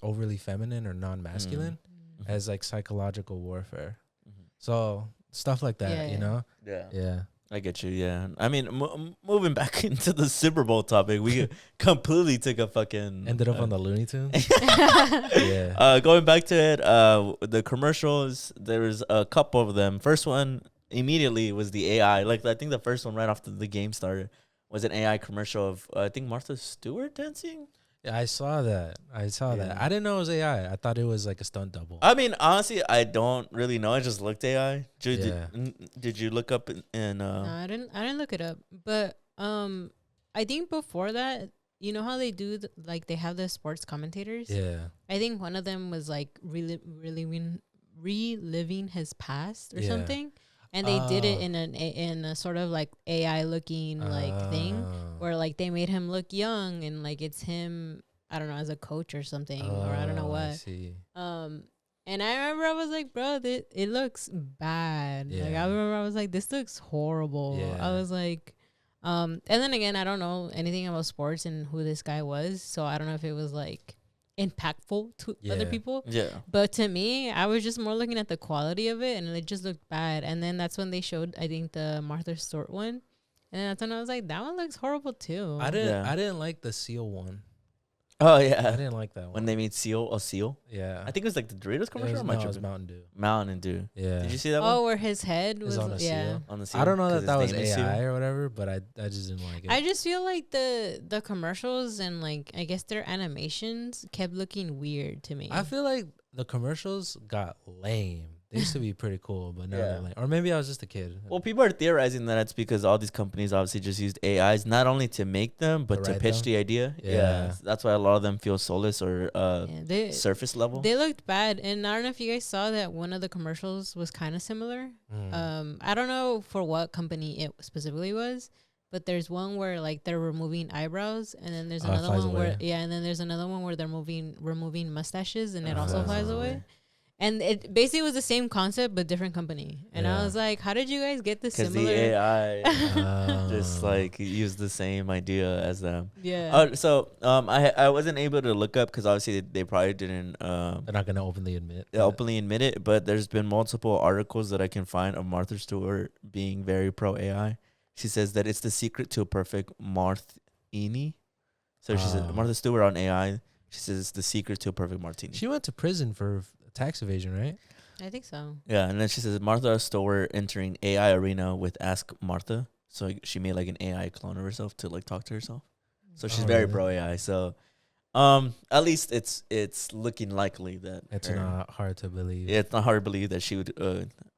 overly feminine or non-masculine, as like psychological warfare. So stuff like that, Yeah, you yeah. know? Yeah. Yeah. I get you. Yeah, I mean, moving back into the Super Bowl topic, we completely took a fucking Ended up on the Looney Tunes. Yeah. Going back to it, the commercials. There was a couple of them. First one immediately was the AI. Like I think the first one right after the game started was an AI commercial of I think Martha Stewart dancing. Yeah, I saw that. Yeah. I didn't know it was AI. I thought it was like a stunt double. I mean, honestly, I don't really know. I just looked AI. Yeah. Did you look up in No, I didn't look it up. But I think before that, you know how they do like they have the sports commentators. Yeah. I think one of them was like reliving his past or Yeah. something, and they did it in a sort of like AI looking like thing where like they made him look young and like it's him, I don't know, as a coach or something or I don't know I what. see. And I remember I was like, bro, it looks bad. Like Yeah. I remember I was like, this looks horrible. Yeah. I was like, and then again, I don't know anything about sports and who this guy was, so I don't know if it was like impactful to other Yeah. people. yeah. But to me, I was just more looking at the quality of it, and it just looked bad. And then that's when they showed, I think, the Martha Stewart one, and then that's when I was like, that one looks horrible too. I didn't. Yeah. I didn't like the seal one. Oh I yeah. didn't like that one. When they made a seal. Yeah. I think it was like the Doritos commercial. Or am I it was tripping? Mountain Dew. Mountain Dew. Yeah. Did you see that Oh, one? where his head was on a seal. On the seal. I don't know 'Cause that his was name is Seal? AI or whatever, but I just didn't like it. I just feel like the commercials and like I guess their animations kept looking weird to me. I feel like the commercials got lame. They used to be pretty cool, but now Yeah. they're like, or maybe I was just a kid. Well, people are theorizing that it's because all these companies obviously just used AIs not only to make them but to write pitch them? the idea. Yeah. That's why a lot of them feel soulless or Yeah, surface level. they looked bad, and I don't know if you guys saw that one of the commercials was kind of similar. I don't know for what company it specifically was, but there's one where like they're removing eyebrows, and then there's another flies one where away. and then there's another one where they're removing mustaches, and it Oh, also flies flies away. And it basically was the same concept but different company. And I Yeah. was like, how did you guys get this Because similar? the AI just Oh. like used the same idea as them. Yeah. I wasn't able to look up because obviously they probably didn't They're not gonna openly admit. openly admit it, but there's been multiple articles that I can find of Martha Stewart being very pro AI. She says that it's the secret to a perfect martini. So she said Oh. Martha Stewart on AI. She says it's the secret to a perfect martini. She went to prison for tax evasion, right? I think so. Yeah, and then she says Martha Stewart entering AI arena with Ask Martha. So she made like an AI clone of herself to like talk to herself. So she's Oh, very really? pro AI. So at least it's looking likely that It's her- not hard to believe. yeah, it's not hard to believe that she would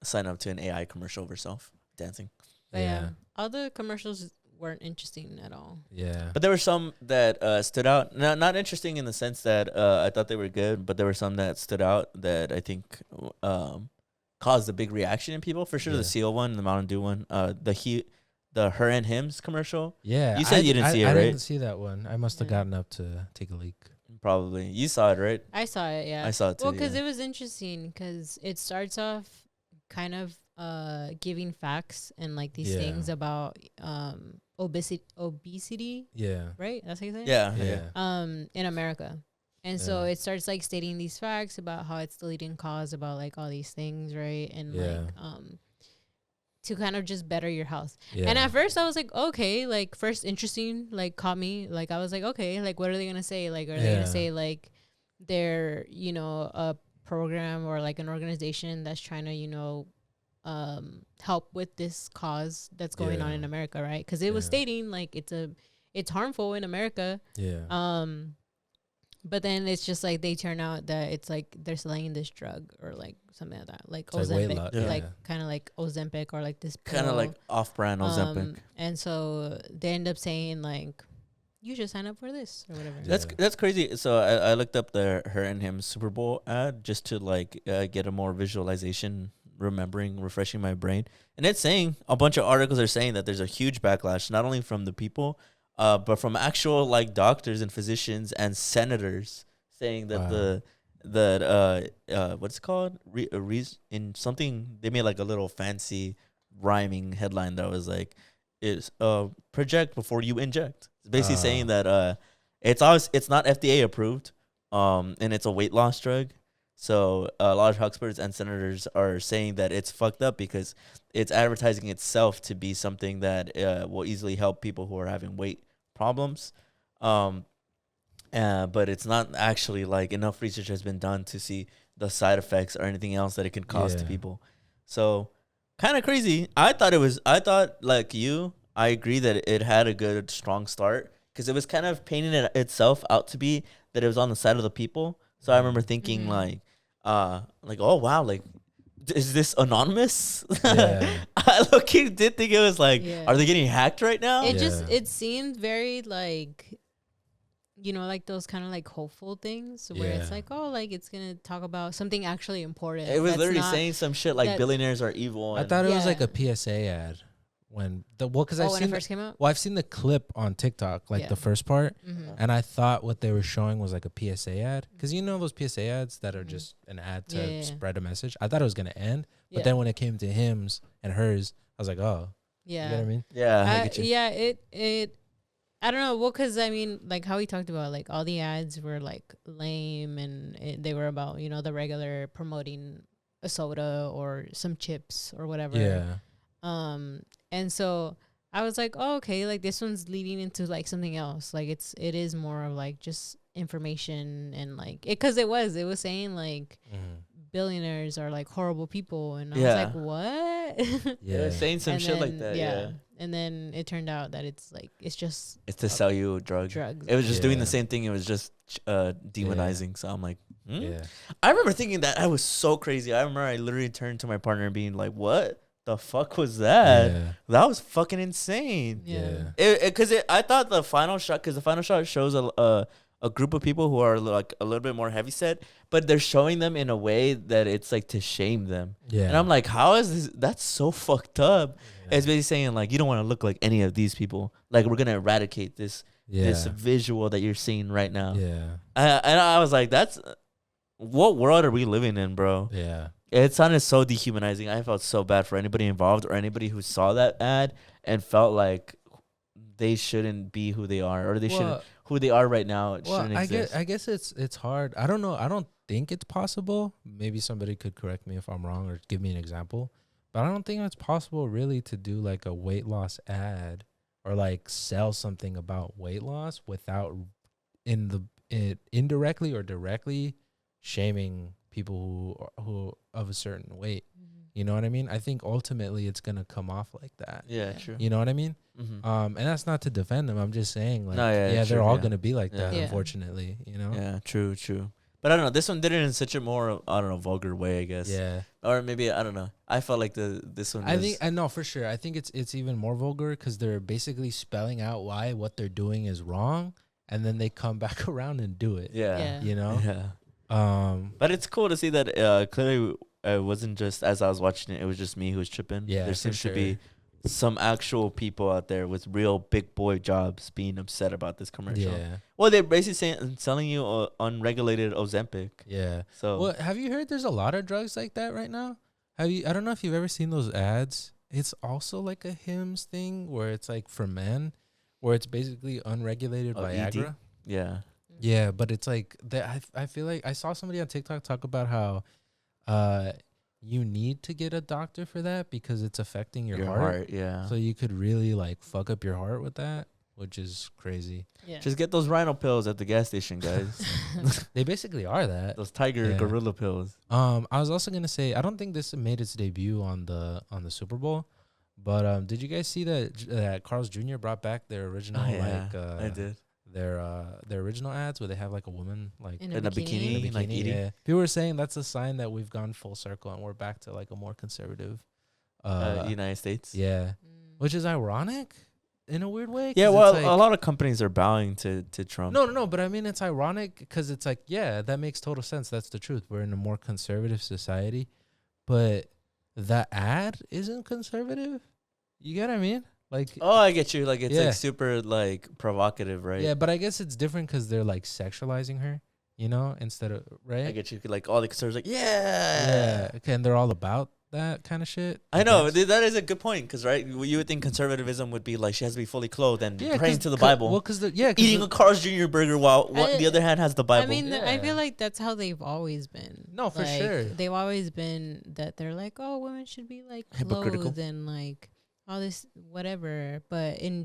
sign up to an AI commercial of herself dancing. But yeah, all the commercials weren't interesting at all. Yeah. But there were some that stood out. Not interesting in the sense that I thought they were good, but there were some that stood out that I think caused a big reaction in people. For sure, Yeah. the Seal one, the Mountain Dew one, the Her and Hims commercial. Yeah. You said you didn't see it, I right? didn't see that one. I must have Yeah. gotten up to take a leak. Probably you saw it, right? I saw it, yeah. I saw it too. Well, because yeah. it was interesting because it starts off kind of giving facts and like these Yeah. things about obesity, Yeah. right? That's how you say it? Yeah, Yeah. In America. And so Yeah. it starts like stating these facts about how it's the leading cause about like all these things, right? And Yeah. like to kind of just better your health. Yeah. And at first I was like, okay, like first interesting, like caught me. Like I was like, okay, like what are they gonna say? Like are they Yeah. gonna say like they're, a program or like an organization that's trying to, help with this cause that's going on Yeah. in America, right? Because it was Yeah. stating like it's harmful in America. Yeah. But then it's just like they turn out that it's like they're selling this drug or like something like that, like It's like weight Ozempic, loss, like yeah. kind of like Ozempic or like this kind of pill. like off-brand Ozempic. And so they end up saying like, you should sign up for this or whatever. Yeah. That's crazy. So I looked up the Her and Him Super Bowl ad just to like get a more visualization, refreshing my brain. And it's saying a bunch of articles are saying that there's a huge backlash, not only from the people, but from actual like doctors and physicians and senators saying that Wow. what's it called? In something they made like a little fancy rhyming headline that was like, is project before you inject. It's basically saying that it's not FDA approved, and it's a weight loss drug. So a lot of experts and senators are saying that it's fucked up because it's advertising itself to be something that will easily help people who are having weight problems. But it's not actually like enough research has been done to see the side effects or anything else that it can cause to Yeah. people. So kind of crazy. I thought like you, I agree that it had a good, strong start because it was kind of painting itself out to be that it was on the side of the people. So I remember thinking Mhm. like, oh wow, like is this anonymous? Yeah. I low-key did think it was like, Yeah. are they getting hacked right now? Yeah. It seemed very like, like those kind of like hopeful things where it's Yeah. like, oh, like it's gonna talk about something actually important. It was that's literally not- saying some shit like that- billionaires are evil. I and- thought it was Yeah. like a PSA ad when because I've when seen it first came out. I've seen the clip on TikTok, like Yeah. the first part, Mhm. and I thought what they were showing was like a PSA ad because those PSA ads that are Mhm. just an ad to Yeah, yeah, yeah. spread a message. I thought it was gonna end, but Yeah. then when it came to hims and hers, I was like, oh, Yeah. you know what I mean? yeah, I get you. Yeah, it I don't know. Well, because I mean, like how we talked about, like all the ads were like lame, and they were about the regular promoting a soda or some chips or whatever. Yeah, And so I was like, oh, okay, like this one's leading into like something else. Like it is more of like just information and like because it was saying like billionaires are like horrible people, and I Yeah. was like, what? Yeah, yeah, saying some And shit like then, that. Yeah. And then it turned out that it's like it's just It's to sell you a drug. drugs. It was just doing Yeah. the same thing. It was just demonizing. So I'm like, Yeah. I remember thinking that I was so crazy. I remember I literally turned to my partner and being like, "What the fuck was that? Yeah. That was fucking insane." Yeah. Because I thought the final shot, because the final shot shows a group of people who are like a little bit more heavyset, but they're showing them in a way that it's like to shame them. Yeah. And I'm like, how is this? That's so fucked up. Yeah. It's basically saying like, you don't want to look like any of these people. Like, we're gonna eradicate this visual that you're seeing right now. Yeah. And I was like, that's what world are we living in, bro? Yeah. It sounded so dehumanizing. I felt so bad for anybody involved or anybody who saw that ad and felt like they shouldn't be who they are, or they shouldn't who they are right now. It shouldn't exist. I guess it's hard. I don't know. I don't think it's possible. Maybe somebody could correct me if I'm wrong or give me an example. But I don't think it's possible really to do like a weight loss ad or like sell something about weight loss without indirectly or directly shaming people who of a certain weight. You know what I mean? I think ultimately it's gonna come off like that. Yeah, true. You know what I mean? Mm-hmm. And that's not to defend them. I'm just saying, like, true, they're all gonna be like that, Yeah. unfortunately. You know? Yeah, true. But I don't know. This one did it in such a more, I don't know, vulgar way, I guess. Yeah. Or maybe, I don't know. I felt like this one. I know for sure. I think it's even more vulgar because they're basically spelling out why what they're doing is wrong, and then they come back around and do it. Yeah. You know? Yeah. But it's cool to see that clearly it wasn't just as I was watching it, it was just me who was tripping. Yeah, there seems to be some actual people out there with real big boy jobs being upset about this commercial. Yeah. Well, they're basically selling you unregulated Ozempic. Yeah. So, well, have you heard there's a lot of drugs like that right now? I don't know if you've ever seen those ads. It's also like a Hims thing where it's like for men, where it's basically unregulated Viagra. ED? Yeah. Yeah, but it's like that. I feel like I saw somebody on TikTok talk about how you need to get a doctor for that because it's affecting your heart. Yeah. So you could really like fuck up your heart with that, which is crazy. Yeah. Just get those rhino pills at the gas station, guys. They basically are that. Those tiger gorilla pills. I was also gonna say I don't think this made its debut on the Super Bowl, but did you guys see that Carl's Jr. brought back their original I did. their original ads where they have like a woman like In In a bikini, like eating. Yeah. People were saying that's a sign that we've gone full circle and we're back to like a more conservative United States. yeah, which is ironic in a weird way. Yeah, 'cause well, it's like, a lot of companies are bowing to Trump. no, but I mean it's ironic because it's like, yeah, that makes total sense. That's the truth. We're in a more conservative society, but the ad isn't conservative. You get what I mean? Like, Oh, I get you. Like, it's Yeah. like super like provocative, right? yeah, but I guess it's different because they're like sexualizing her, you know, instead of right. I get you. Like all the conservatives, like Yeah, okay, and they're all about that kind of shit. I know guess. that is a good point because right, you would think conservatism would be like she has to be fully clothed and Yeah, praying 'cause- to the 'cause- Bible, Well, because eating a Carl's Jr. burger while the other hand has the Bible. I mean, I Yeah. feel like that's how they've always been. No, for Like, sure. They've always been that they're like, oh, women should be like Hypocritical. clothed and like all this whatever. But in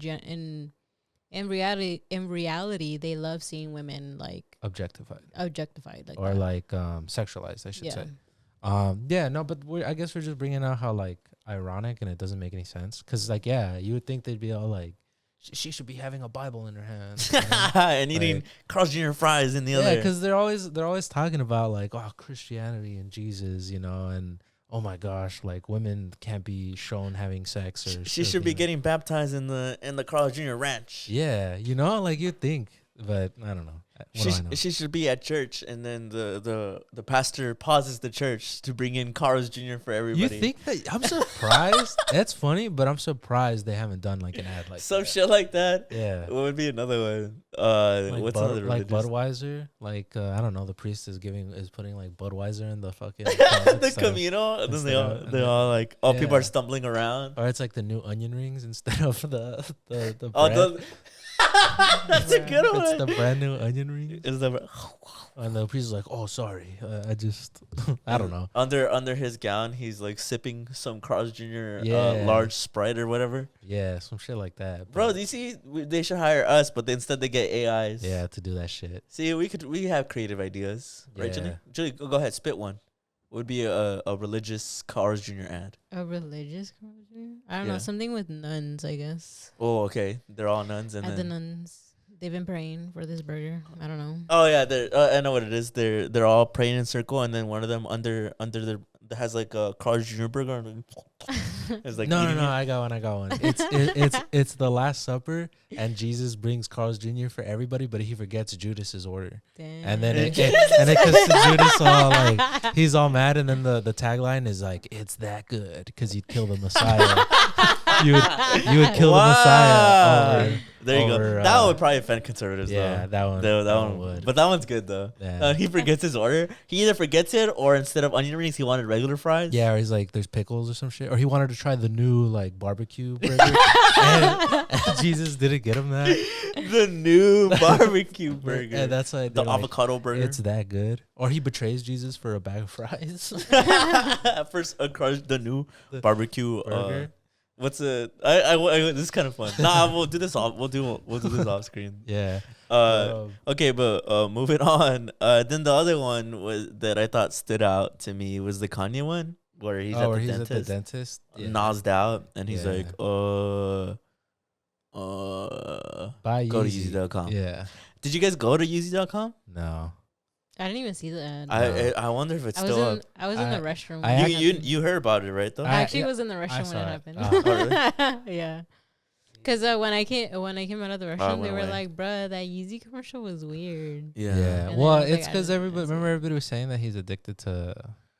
reality, they love seeing women like objectified objectified, like or that. like sexualized, I should Yeah. say. Yeah, no, but I guess we're just bringing out how like ironic and it doesn't make any sense because like yeah, you would think they'd be all like she should be having a Bible in her hand you know? And eating Like- Carl's Jr. fries in the Yeah, other. because they're always talking about like Christianity and Jesus, you know, and oh my gosh, like women can't be shown having sex or She or should be being- getting baptized in the Carl's Jr. ranch. Yeah, you know, like you'd think, but I don't know. What do I know? She should be at church, and then the pastor pauses the church to bring in Carl's Jr. for everybody. You think that? I'm surprised. That's funny, but I'm surprised they haven't done like an ad like some that. shit like that? Yeah. What would be another one? Like What's another like religious? Budweiser, like I don't know. The priest is putting like Budweiser in the fucking The Camino, and then instead they of- all like people Yeah. are stumbling around. or it's like the new onion rings instead of the Oh, bread. that's a good one. It's the brand new onion rings, Is the and the priest is like, "Oh, sorry, I just I don't know." under his gown, he's like sipping some Carl's Jr. Yeah. Large Sprite or whatever. Yeah, some shit like that, Bro, but- do you see? They should hire us, but instead they get AIs. yeah, to do that shit. See, we have creative ideas, right, Julie? Yeah. Julie, go ahead, spit one. What would be a religious Carl's Jr. ad? a religious culture. I don't Yeah. know, something with nuns, I guess. Oh, okay. They're all nuns, and At the then nuns, they've been praying for this burger. I don't know. Oh yeah, I know what it is. They're all praying in a circle, and then one of them under their has like a Carl's Jr. burger. And it's like no, eating it. I got one. It's the Last Supper, and Jesus brings Carl's Jr. for everybody, but he forgets Judas's order. Damn. And then it because Judas all like he's all mad, and then the tagline is like, "It's that good," because you'd kill the Messiah. you would kill the Messiah. There you go. That one would probably offend conservatives. Yeah, though. that one would. But that one's good though. Yeah. He forgets his order. He either forgets it, or instead of onion rings, he wanted regular fries. Yeah, or he's like, there's pickles or some shit, or he wanted to try the new like barbecue burger, and Jesus didn't get him that. The new barbecue burger. And that's like the avocado burger. It's that good. Or he betrays Jesus for a bag of fries. First, the new barbecue burger. What's a? This is kind of fun. Nah, we'll do this off. We'll do this off screen. Yeah. Okay, but moving on. Then the other one was that I thought stood out to me was the Kanye one where he's at the dentist. Yeah. Nosed out, and he's like, Buy go to Yeezy. Yeezy.com. Yeah. Did you guys go to Yeezy.com? No. I didn't even see the ad. I wonder if it's still up. I was in the restroom. You heard about it, right? Though I actually was in the restroom when it happened. Really? Yeah. Because when I came out of the restroom, they were like, "Bruh, that Yeezy commercial was weird." Yeah. And Well, then I was it's like, because I everybody didn't everybody was saying that he's addicted to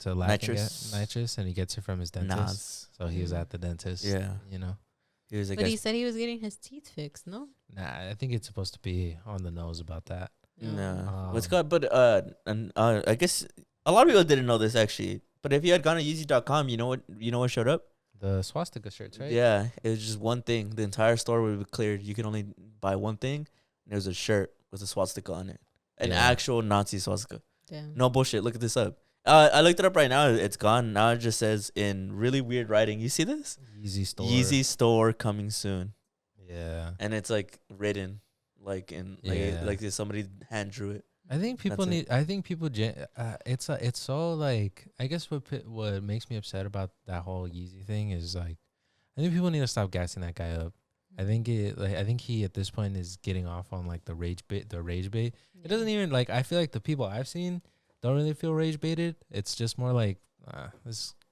nitrous, and he gets it from his dentist. Nas. So he was at the dentist. Yeah. You know. He was like, But he said he was getting his teeth fixed. No. Nah, I think it's supposed to be on the nose about that. no. What's called? But I guess a lot of people didn't know this actually. But if you had gone to Yeezy.com, you know what showed up? The swastika shirts, right? Yeah, it was just one thing. The entire store would be cleared. You could only buy one thing, and it was a shirt with a swastika on it, an actual Nazi swastika. Damn. No bullshit. Look at this up. I looked it up right now. It's gone. Now it just says in really weird writing. You see this? Yeezy store coming soon. Yeah. And it's like written, like in like somebody hand drew it. I think people need. I think people. It's so like. I guess what makes me upset about that whole Yeezy thing is like, I think people need to stop gassing that guy up. I think he at this point is getting off on like the rage bait. It doesn't even like. I feel like the people I've seen don't really feel rage baited. It's just more like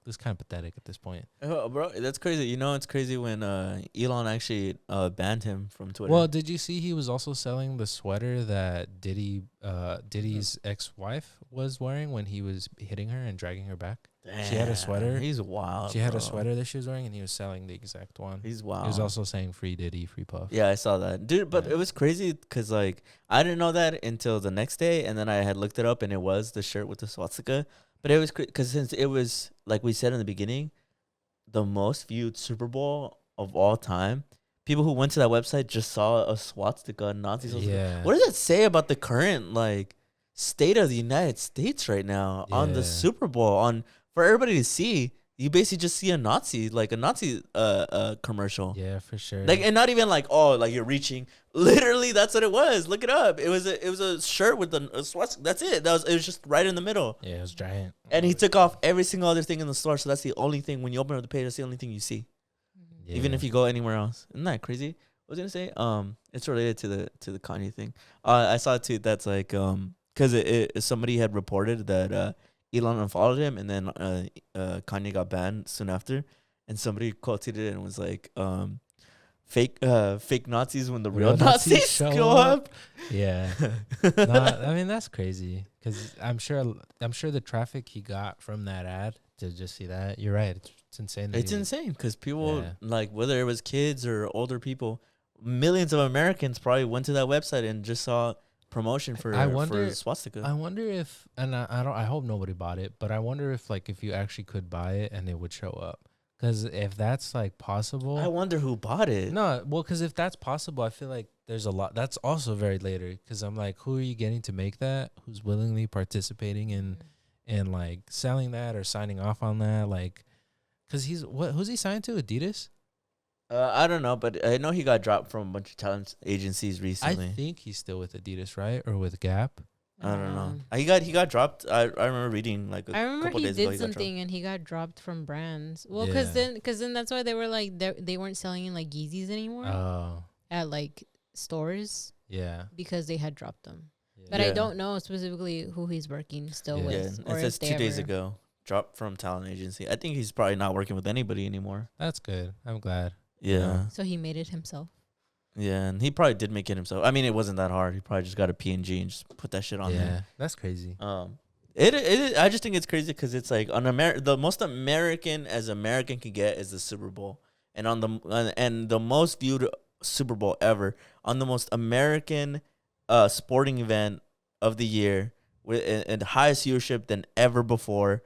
this kind of pathetic at this point. Oh, bro, that's crazy. You know, it's crazy when Elon actually banned him from Twitter. Well, did you see he was also selling the sweater that Diddy's ex-wife was wearing when he was hitting her and dragging her back? Damn, she had a sweater. He's wild. She had a sweater that she was wearing, and he was selling the exact one. He's wild. He was also saying free Diddy, free Puff. Yeah, I saw that, dude. But it was crazy because like I didn't know that until the next day, and then I had looked it up, and it was the shirt with the swastika. But it was because since it was like we said in the beginning, the most viewed Super Bowl of all time. People who went to that website just saw a swastika, a Nazi swastika. Yeah. What does that say about the current like state of the United States right now on the Super Bowl? For everybody to see, you basically just see a Nazi commercial. Yeah, for sure. Like, and not even like, oh, like you're reaching. Literally, that's what it was. Look it up. It was a shirt with a swastika. That's it. It was just right in the middle. Yeah, it was giant. And he took off every single other thing in the store. So that's the only thing when you open up the page. That's the only thing you see. Yeah. Even if you go anywhere else. Isn't that crazy? I was gonna say, it's related to the Kanye thing. I saw a tweet that's like, because somebody had reported that Elon unfollowed him, and then Kanye got banned soon after, and somebody quoted it and was like, fake Nazis when the real Nazis go up. Yeah. I mean, that's crazy because I'm sure the traffic he got from that ad to just see that. You're right. It's insane. It's insane because people like whether it was kids or older people, millions of Americans probably went to that website and just saw promotion for swastika. I wonder if, and I hope nobody bought it, but I wonder if like if you actually could buy it and it would show up. Because if that's like possible, I wonder who bought it. No, well, because if that's possible, I feel like there's a lot. That's also very later. Because I'm like, who are you getting to make that? Who's willingly participating in like selling that or signing off on that? Like, because who's he signed to? Adidas? I don't know, but I know he got dropped from a bunch of talent agencies recently. I think he's still with Adidas, right, or with Gap. I don't know. He got dropped. I remember reading like I remember he did something and he got dropped from brands. Well, because then that's why they were like they weren't selling in like Yeezys anymore. Oh. At like stores. Yeah. because they had dropped them. Yeah. But I don't know specifically who he's working still Yeah. Yeah, with. it Or says if they 2 days ever- ago. Dropped from talent agency. I think he's probably not working with anybody anymore. That's good. I'm glad. Yeah. Yeah. So he made it himself. Yeah, and he probably did make it himself. I mean, it wasn't that hard. He probably just got a PNG and just put that shit on Yeah. there. That's crazy. I just think it's crazy because it's like the most American as American can get is the Super Bowl, and the most viewed Super Bowl ever on the most American sporting event of the year with and the highest viewership than ever before.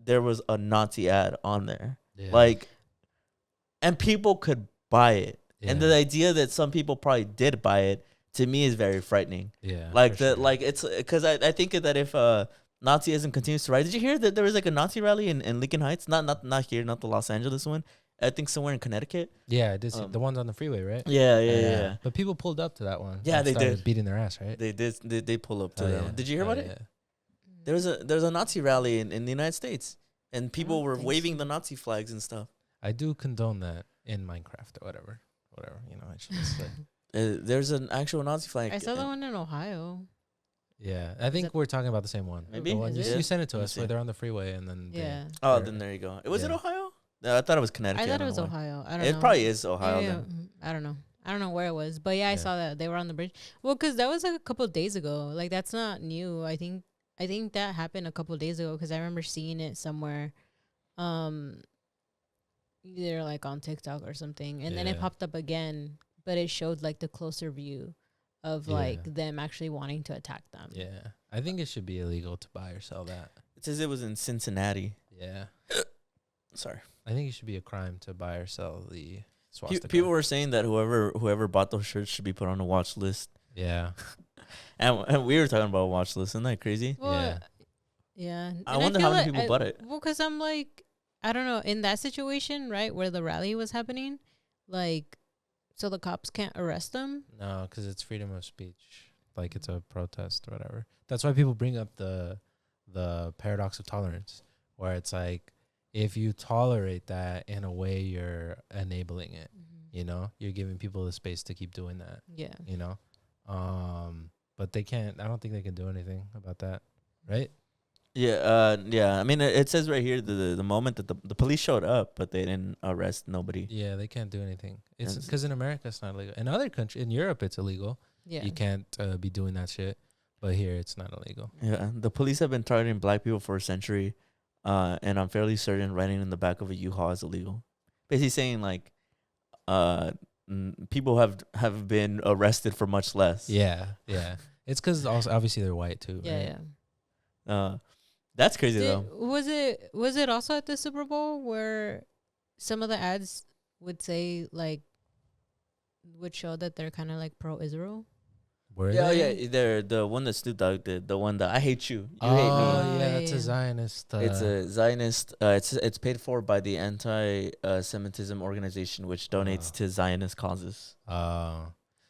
There was a Nazi ad on there, Yeah. and people could buy it. Yeah. And the idea that some people probably did buy it to me is very frightening. Yeah. Like for sure. it's because I think that if Nazism continues to rise, did you hear that there was like a Nazi rally in Lincoln Heights? Not here, not the Los Angeles one. I think somewhere in Connecticut. Yeah, this the ones on the freeway, right? Yeah. But people pulled up to that one. Yeah, and they started did. beating their ass, right? They did. They pull up to Oh, that yeah. one. Did you hear Oh, about it? yeah. There's a Nazi rally in the United States, and people don't were think waving so. the Nazi flags and stuff. I do condone that in Minecraft or whatever. You know, I should just say. There's an actual Nazi flag. I saw the one in Ohio. Yeah, I think that- we're talking about the same one. Maybe? The one Is you, it? you sent it to Let me us where see. they're on the freeway and then Yeah. Oh, they're- then there you go. Was it Yeah. Ohio? No, I thought it was Connecticut. I I thought don't it was know why. Ohio. I don't It know. probably is Ohio Yeah, then. I don't know. I don't know where it was, but yeah, I Yeah. saw that they were on the bridge. Well, because that was like a couple of days ago. Like that's not new. I think that happened a couple of days ago because I remember seeing it somewhere, either like on TikTok or something, and then it Yeah. popped up again, but it showed like the closer view of Yeah. like them actually wanting to attack them. Yeah, I think it should be illegal to buy or sell that. It says it was in Cincinnati. Yeah, Sorry. I think it should be a crime to buy or sell the swastika. People were saying that whoever bought those shirts should be put on a watch list. Yeah, And we were talking about a watch list. Isn't that crazy? Well, Yeah. yeah. I And wonder feel how many like people bought it. Well, because I'm like, I don't know. In that situation, right, where the rally was happening, like, so the cops can't arrest them. no, because it's freedom of speech. Like it's a protest or whatever. That's why people bring up the paradox of tolerance, where it's like if you tolerate that in a way, you're enabling it. You know, you're giving people the space to keep doing that. Yeah. You know, but they can't. I don't think they can do anything about that, right? Yeah. I mean, it says right here the moment that the police showed up, but they didn't arrest nobody. Yeah, they can't do anything. It's Yes. because in America it's not illegal. In other countries, in Europe, it's illegal. Yeah. You can't be doing that shit. But here, it's not illegal. Yeah, the police have been targeting black people for a century, and I'm fairly certain riding in the back of a U-Haul is illegal. Basically saying like, people have been arrested for much less. Yeah. It's because also obviously they're white too. Yeah. right? Yeah. That's crazy though. Was it also at the Super Bowl where some of the ads would say like would show that they're kind of like pro-Israel? Were Yeah, they? yeah, they're the one that Snoop Dogg did, the one that I hate you, you Oh, hate me. Oh, yeah, that's yeah. a Zionist. It's a Zionist. It's paid for by the anti-Semitism organization, which donates Wow. to Zionist causes.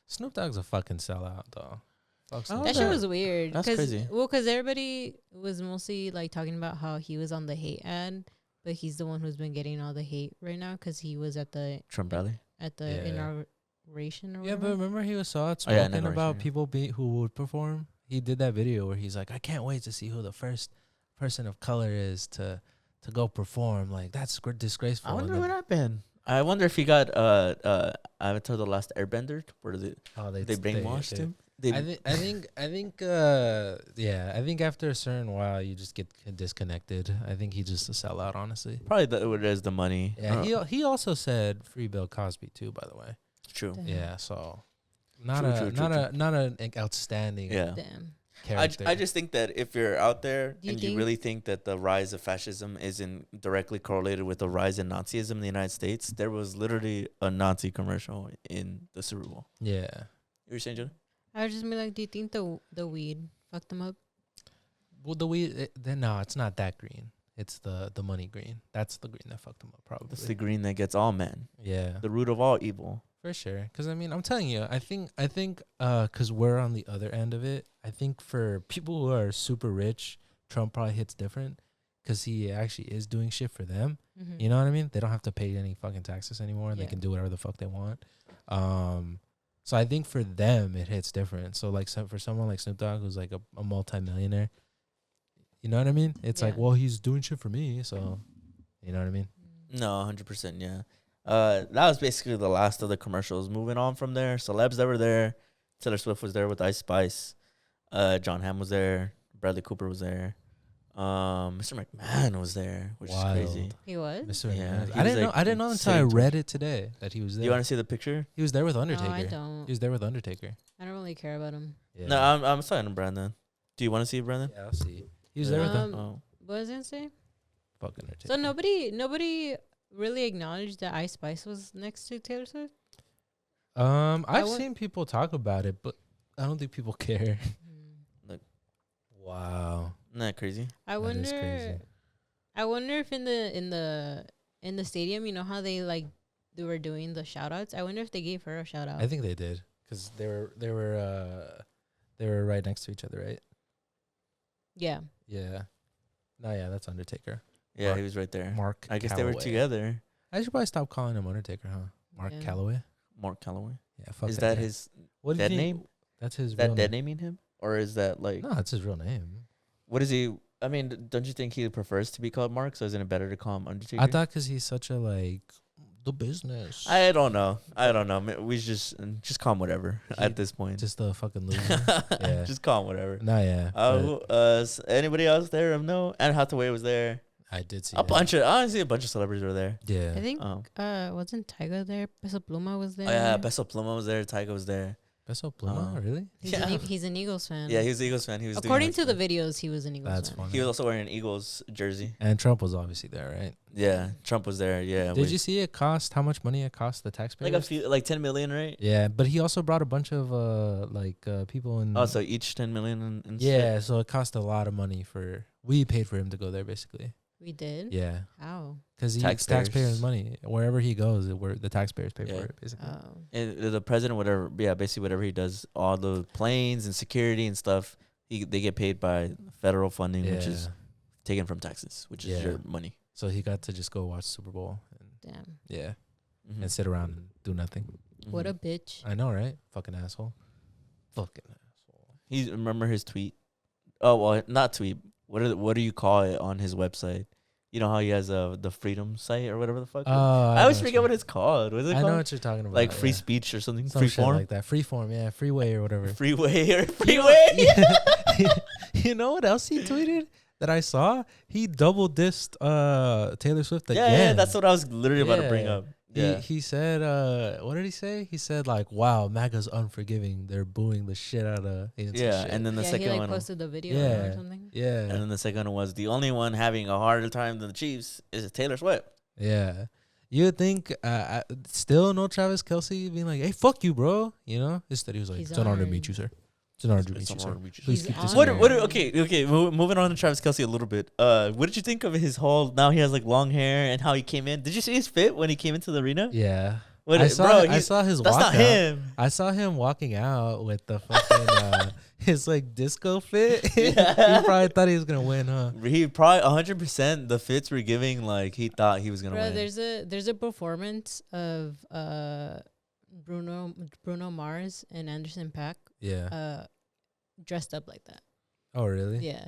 Snoop Dogg's a fucking sellout though. Fuck Snoop That Okay. shit Dogg. was weird. That's 'cause- crazy. Well, because everybody was mostly like talking about how he was on the hate ad, but he's the one who's been getting all the hate right now because he was at the Trump rally. inauguration or Yeah, but whatever. remember he was so Oh, yeah, outspoken inauguration, about yeah. people who would perform. He did that video where he's like, "I can't wait to see who the first person of color is to go perform." Like that's disgraceful. I wonder And what then- happened. I wonder if he got Avatar: The Last Airbender, where they brainwashed him. I think after a certain while you just get disconnected. I think he's just a sellout, honestly. Probably what it is, the money. Yeah, he also said free Bill Cosby too, by the way. True. Damn. Yeah, so not True, a true, not true, a not an outstanding Yeah. Damn. character. I just think that if you're out there Do you and you think- really think that the rise of fascism isn't directly correlated with the rise in Nazism in the United States, there was literally a Nazi commercial in the Super Bowl. yeah. You were saying, Jonah? I would just be like, do you think the weed fucked them up? Well, the weed, no, it's not that green. It's the money green. That's the green that fucked him up, probably. That's the green that gets all men, Yeah, the root of all evil. for sure. Because I mean, I'm telling you, I think, because we're on the other end of it. I think for people who are super rich, Trump probably hits different because he actually is doing shit for them. Mm-hmm. You know what I mean? They don't have to pay any fucking taxes anymore. And Yeah. They can do whatever the fuck they want. So I think for them it hits different. So like for someone like Snoop Dogg who's like a multi-millionaire, you know what I mean? It's like, Yeah. well, he's doing shit for me, so you know what I mean? No, 100%. Yeah. That was basically the last of the commercials. Moving on from there, celebs that were there. Taylor Swift was there with Ice Spice. John Hamm was there. Bradley Cooper was there. Mr. McMahon was there, which is crazy. He was. Mr. Yeah, McMahon. he I was, didn't know. like, I didn't know until I sitting read it today that he was there. You want to see the picture? He was there with No, Undertaker. I don't. He was there with Undertaker. I don't really care about him. Yeah. No, I'm sorry, Brandon. Do you want to see it, Brandon? Yeah, I'll see. He was there with him. Oh. What was I gonna say? Fuck Undertaker. So nobody really acknowledged that Ice Spice was next to Taylor Swift. I've seen people talk about it, but I don't think people care. Wow. Isn't that crazy? I That is crazy. wonder. I wonder if in the stadium, you know how they were doing the shout outs. I wonder if they gave her a shout out. I think they did because they were right next to each other, right? Yeah. Yeah. No, yeah, that's Undertaker. Yeah, Mark- he was right there. Mark. I guess they were Calloway. together. I should probably stop calling him Undertaker, huh? Mark Yeah. Calloway. Mark Calloway. Yeah. Fuck Is that guy. his What do dead you think- name? That's his Is that real dead name. naming him? Or is that like, No, that's his real name. what is he? I mean, don't you think he prefers to be called Mark? So isn't it better to call him Undertaker? I thought because he's such a the business. I don't know. We just call him whatever He- at this point. Just a fucking loser. Yeah. Just call him whatever. No, yeah. but Anybody else there? No. Anne Hathaway was there. I did see Honestly, a bunch of celebrities were there. Yeah. I think Oh, wasn't Tyga there? Peso Pluma was there. oh yeah, Peso Pluma was there. Tyga was there. Peso Pluma, Oh. really? He's an Eagles fan. Yeah, he was an Eagles fan. He was doing According that to the stuff. videos, he was an Eagles That's fan. funny. He was also wearing an Eagles jersey. And Trump was obviously there, right? Yeah, Trump was there. Yeah. Did you see it cost how much money it cost the taxpayers? like 10 million, right? Yeah, but he also brought a bunch of people in. Oh, so each 10 million and yeah, so it cost a lot of money we paid for him to go there basically. We did. Yeah, How? because he taxpayers money wherever he goes, the taxpayers pay for it basically. Oh. And the president, whatever, yeah, basically whatever he does, all the planes and security and stuff, they get paid by federal funding, which is taken from taxes, which is your money. So he got to just go watch Super Bowl and Damn. yeah, Mhm. and sit around and do nothing. What a Mhm. bitch. I know, right? Fucking asshole. Fucking asshole. Remember his tweet? Oh well, not tweet. What do you call it on his website? You know how he has the freedom site or whatever the fuck. I always forget what it's called. What is it I called? know what you're talking about. Like free yeah. speech or something. Some Free shit form. like that. Free form, yeah. Freeway or whatever. Freeway or freeway. You know what else he tweeted that I saw? He double dissed Taylor Swift again. Yeah, that's what I was literally about to bring Yeah. up. Yeah. He said, what did he say? He said like, "Wow, MAGA's unforgiving. They're booing the shit out of." Yeah, and then the yeah, second he one. posted the video Yeah. or something. yeah, And then the second one was the only one having a harder time than the Chiefs is Taylor Swift. yeah. You would think still no Travis Kelce being like, "Hey, fuck you, bro." You know, instead he was like, He's "It's an honor to on. meet you, sir. It's an honor to meet It's you, an sir. honor to meet you, Please sir. keep this." He's going." on. Okay. Moving on to Travis Kelce a little bit. What did you think of his whole? Now he has like long hair and how he came in. Did you see his fit when he came into the arena? Yeah, What, I saw his. That's not walkout. him. I saw him walking out with the fucking his like disco fit. Yeah. He probably thought he was gonna win, huh? He probably 100% the fits were giving like he thought he was gonna Bro, win. there's a performance of Bruno Mars and Anderson .Paak Yeah. dressed up like that. Oh, really? Yeah.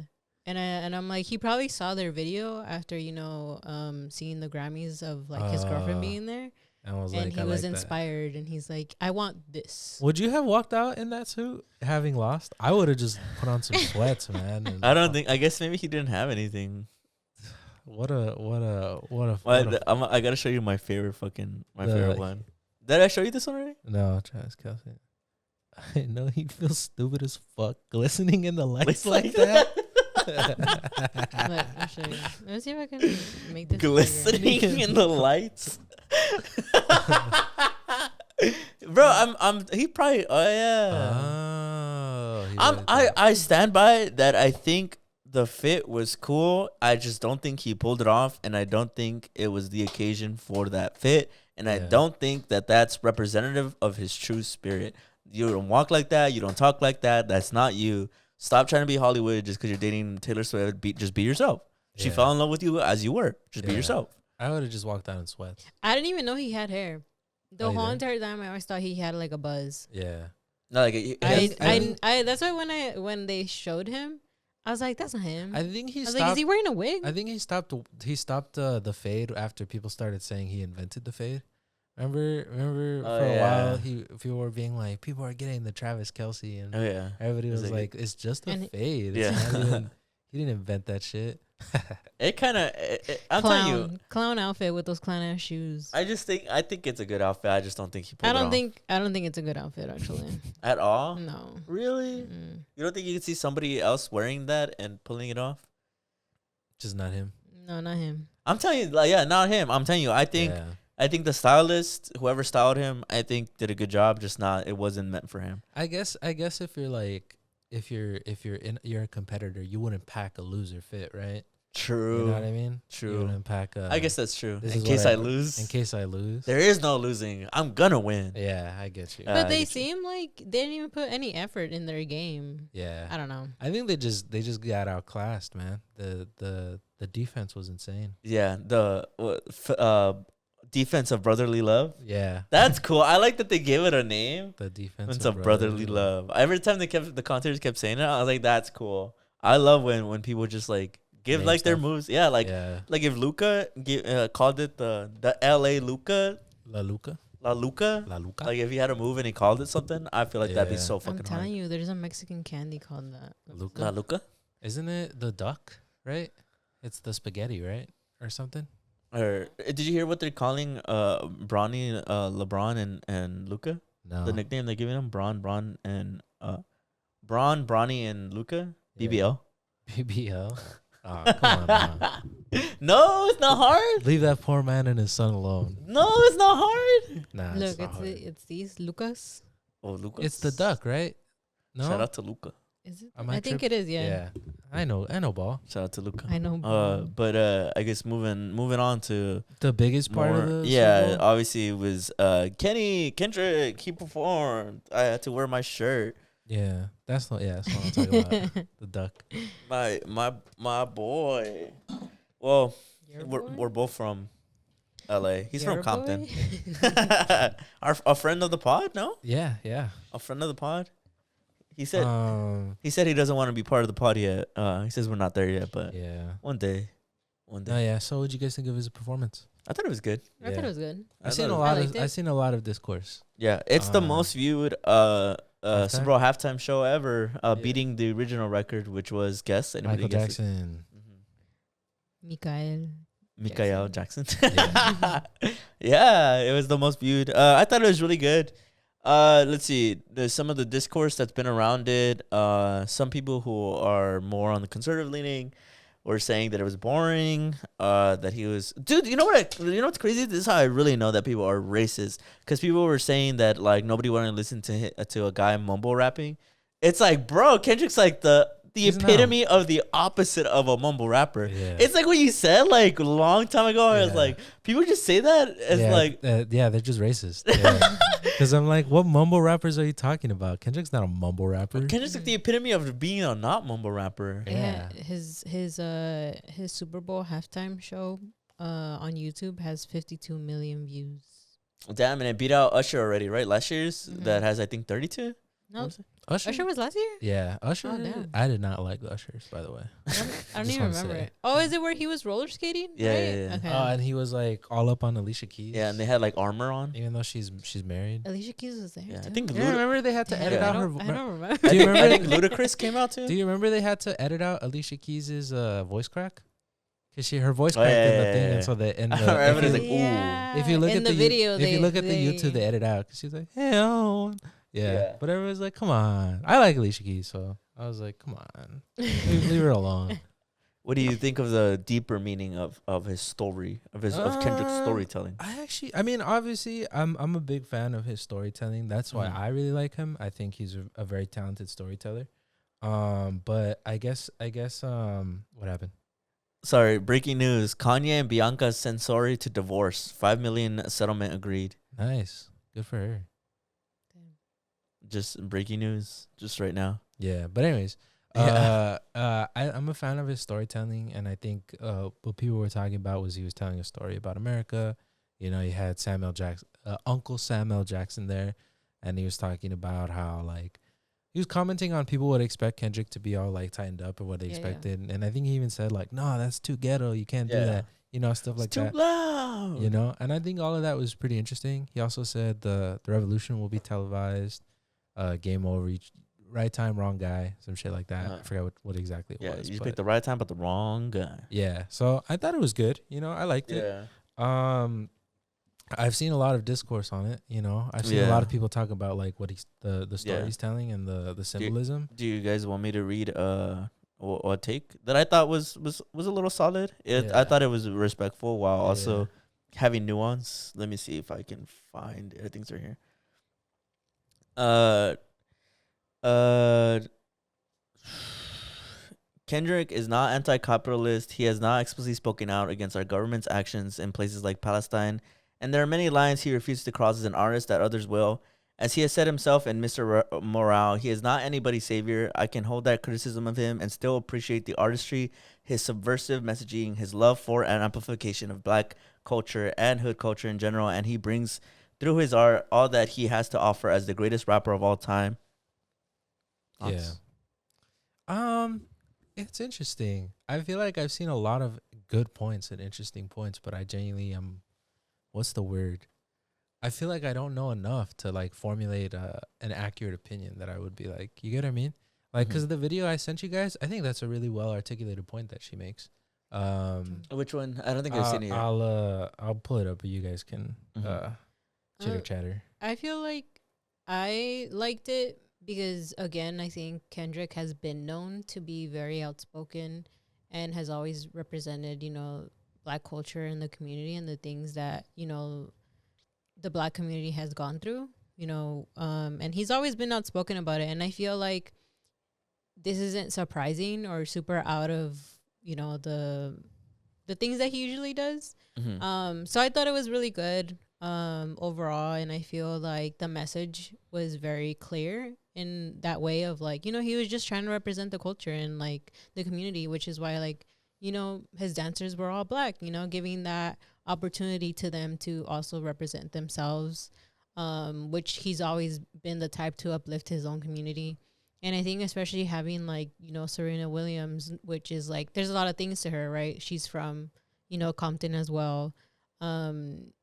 And I'm like, he probably saw their video after, seeing the Grammys of like his girlfriend being there. And was And like, he I was like that. inspired and he's like, I want this. Would you have walked out in that suit having lost? I would have just put on some sweats, man. And I guess maybe he didn't have anything. What a. I gotta show you my favorite The- favorite one. Did I show you this one already? No, Travis Kelce. I know he feels stupid as fuck glistening in the lights like that. Look, I'll show you. Let me see if I can make this Glistening in the lights. Bro, he probably Oh, he like that. I stand by it that I think the fit was cool. I just don't think he pulled it off, and I don't think it was the occasion for that fit, and I Yeah. don't think that that's representative of his true spirit. You don't walk like that. You don't talk like that. That's not you. Stop trying to be Hollywood just because you're dating Taylor Swift. Just be yourself. She Yeah. fell in love with you as you were. Just be Yeah. yourself. I would have just walked out in sweats. I didn't even know he had hair. The whole entire time I always thought he had like a buzz. Yeah. No, like I that's why when they showed him, I was like, that's not him. I think he I was stopped. like, is he wearing a wig? I think he stopped. He stopped the fade after people started saying he invented the fade. Remember for a while people were being like, people are getting the Travis Kelce, and everybody was like, it's just a fade. Yeah. It's not even, he didn't invent that shit. It kind of. I'm telling you, clown outfit with those clown ass shoes. I think it's a good outfit. I just don't think he pulled it off. I don't think it's a good outfit actually. At all. No. Really? You don't think you could see somebody else wearing that and pulling it off? Just not him. No, not him. I'm telling you, not him. I'm telling you, I think the stylist, whoever styled him, I think did a good job. Just not, it wasn't meant for him. I guess if you're like, if you're a competitor, you wouldn't pack a loser fit, right? True. You know what I mean? True. You wouldn't pack I guess that's true. In case I lose. In case I lose. There is no losing. I'm gonna win. Yeah, I get you. But they seem like they didn't even put any effort in their game. Yeah. I don't know. I think they just got outclassed, man. The defense was insane. Yeah. Defense of brotherly love. Yeah. That's cool. I like that they gave it a name. The defense of brotherly love. Every time the commentators kept saying it, I was like, that's cool. I love when people just like give name like stuff. their moves. Yeah, like if Luca called it the LA Luca. La Luca. Like if he had a move and he called it something, I feel like that'd be so fucking I'm telling you, there's a Mexican candy called that. La Luca? Isn't it the duck, right? It's the spaghetti, right? Or something? Or did you hear what they're calling Bronny, LeBron and Luca? No. The nickname they're giving him? Bronny and Luca? BBL? BBL? Oh, come on, man. No, it's not hard. Leave that poor man and his son alone. No, it's not hard. Nah, look, it's these Lucas. Oh, Lucas. It's the duck, right? No. Shout out to Luca. Is it? I think it is. Yeah. Yeah. I know ball. Shout out to Luca. I know. Ball. But I guess moving on to the biggest part of the Super Bowl? Obviously it was Kendrick. He performed. I had to wear my shirt. Yeah, that's what I'm talking about. The duck. My boy. Well, we're both from LA. He's from Compton. Our friend of the pod, no? Yeah. A friend of the pod. He said he doesn't want to be part of the pod yet. He says we're not there yet, but one day. Oh yeah. So what did you guys think of his performance? I thought it was good. I thought it was good. I've seen a lot of discourse. Yeah, it's the most viewed Super Bowl halftime show ever, beating the original record, which was Michael Jackson. Mikael Jackson. Yeah, it was the most viewed. I thought it was really good. Let's see. There's some of the discourse that's been around it. Some people who are more on the conservative leaning were saying that it was boring. That he was, dude. You know what's crazy? This is how I really know that people are racist. Because people were saying that like nobody wanted to listen to a guy mumble rapping. It's like, bro, Kendrick's like the epitome of the opposite of a mumble rapper. Yeah. It's like what you said like a long time ago. I was like, people just say that. It's they're just racist. Because I'm like, what mumble rappers are you talking about? Kendrick's not a mumble rapper. Kendrick's like the epitome of being a not mumble rapper. Yeah. His Super Bowl halftime show on YouTube has 52 million views. Damn, and it beat out Usher already, right? Last year's that has I think 32. No, Usher was last year? Yeah, Usher. Oh, damn. I did not like Usher's, by the way. I don't even remember it. Oh, is it where he was roller skating? Yeah, right? yeah. Okay. Oh, and he was like all up on Alicia Keys. Yeah, and they had like armor on. Even though she's married. Alicia Keys was there. Yeah, too. I think. Remember they had to edit out her. I don't remember. Do you remember? I think Ludacris came out too. Do you remember they had to edit out Alicia Keys' voice crack? Because her voice cracked in the thing, and so if you look at the video, if you look at the YouTube, they edit out because she's like, hell. Yeah, but everyone's like, come on. I like Alicia Keys, so I was like, come on, leave her alone. What do you think of the deeper meaning of his story, of Kendrick's storytelling? I mean, obviously, I'm a big fan of his storytelling. That's why I really like him. I think he's a very talented storyteller. But I guess, what happened? Sorry, breaking news. Kanye and Bianca Censori to divorce. $5 million settlement agreed. Nice. Good for her. Just breaking news just right now. Yeah, but anyways, I'm a fan of his storytelling, and I think what people were talking about was he was telling a story about America. You know, he had Samuel Uncle Samuel Jackson there, and he was talking about how like he was commenting on people would expect Kendrick to be all like tightened up or what they Yeah, yeah. expected, and I think he even said like, "No, that's too ghetto. You can't do Yeah. that." You know, stuff It's like too that. loud. You know, and I think all of that was pretty interesting. He also said the revolution will be televised. Game over. Right time, wrong guy. Some shit like that. I forgot what exactly it Yeah, was. you just but picked the right time, but the wrong guy. yeah, so I thought it was good. You know, I liked it. Yeah. I've seen a lot of discourse on it. You know, I've seen a lot of people talk about like what he's the story Yeah. he's telling and the symbolism. Do you guys want me to read a take that I thought was a little solid? I thought it was respectful while also having nuance. Let me see if I can find it. I think it's right here. Kendrick is not anti-capitalist. He has not explicitly spoken out against our government's actions in places like Palestine, and there are many lines he refuses to cross as an artist that others will. As he has said himself in Mr. Morale, he is not anybody's savior. I can hold that criticism of him and still appreciate the artistry, his subversive messaging, his love for and amplification of black culture and hood culture in general, and he brings through his art all that he has to offer as the greatest rapper of all time. Thoughts? Yeah. It's interesting. I feel like I've seen a lot of good points and interesting points, but I genuinely what's the word? I feel like I don't know enough to like formulate an accurate opinion that I would be like, you get what I mean? Like, because the video I sent you guys, I think that's a really well articulated point that she makes. Which one? I don't think I've seen it yet. I'll pull it up, but you guys can chitter chatter. I feel like I liked it because, again, I think Kendrick has been known to be very outspoken and has always represented, you know, black culture in the community and the things that, you know, the black community has gone through, you know, and he's always been outspoken about it. And I feel like this isn't surprising or super out of, you know, the things that he usually does. So I thought it was really good overall, and I feel like the message was very clear in that way of like, you know, he was just trying to represent the culture and like the community, which is why, like, you know, his dancers were all black, you know, giving that opportunity to them to also represent themselves, which he's always been the type to uplift his own community. And I think especially having like, you know, Serena Williams, which is like, there's a lot of things to her, right? She's from, you know, Compton as well.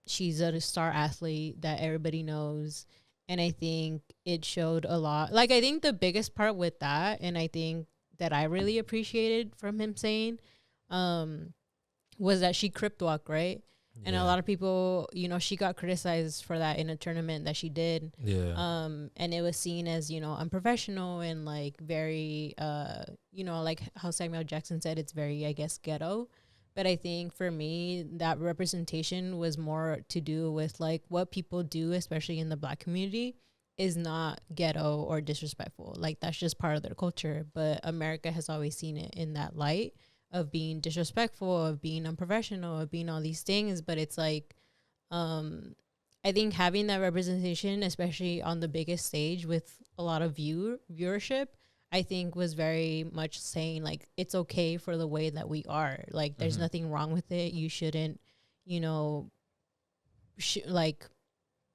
She's a star athlete that everybody knows. And I think it showed a lot. Like, I think the biggest part with that, and I think that I really appreciated from him saying, was that she crip walked, right? And a lot of people, you know, she got criticized for that in a tournament that she did. Yeah. And it was seen as, you know, unprofessional and like very, you know, like how Samuel Jackson said, it's very, I guess, ghetto. But I think for me, that representation was more to do with like what people do, especially in the black community, is not ghetto or disrespectful. Like that's just part of their culture. But America has always seen it in that light of being disrespectful, of being unprofessional, of being all these things. But it's like, I think having that representation, especially on the biggest stage with a lot of viewership, I think was very much saying like, it's okay for the way that we are. Like there's nothing wrong with it. You shouldn't, you know, like,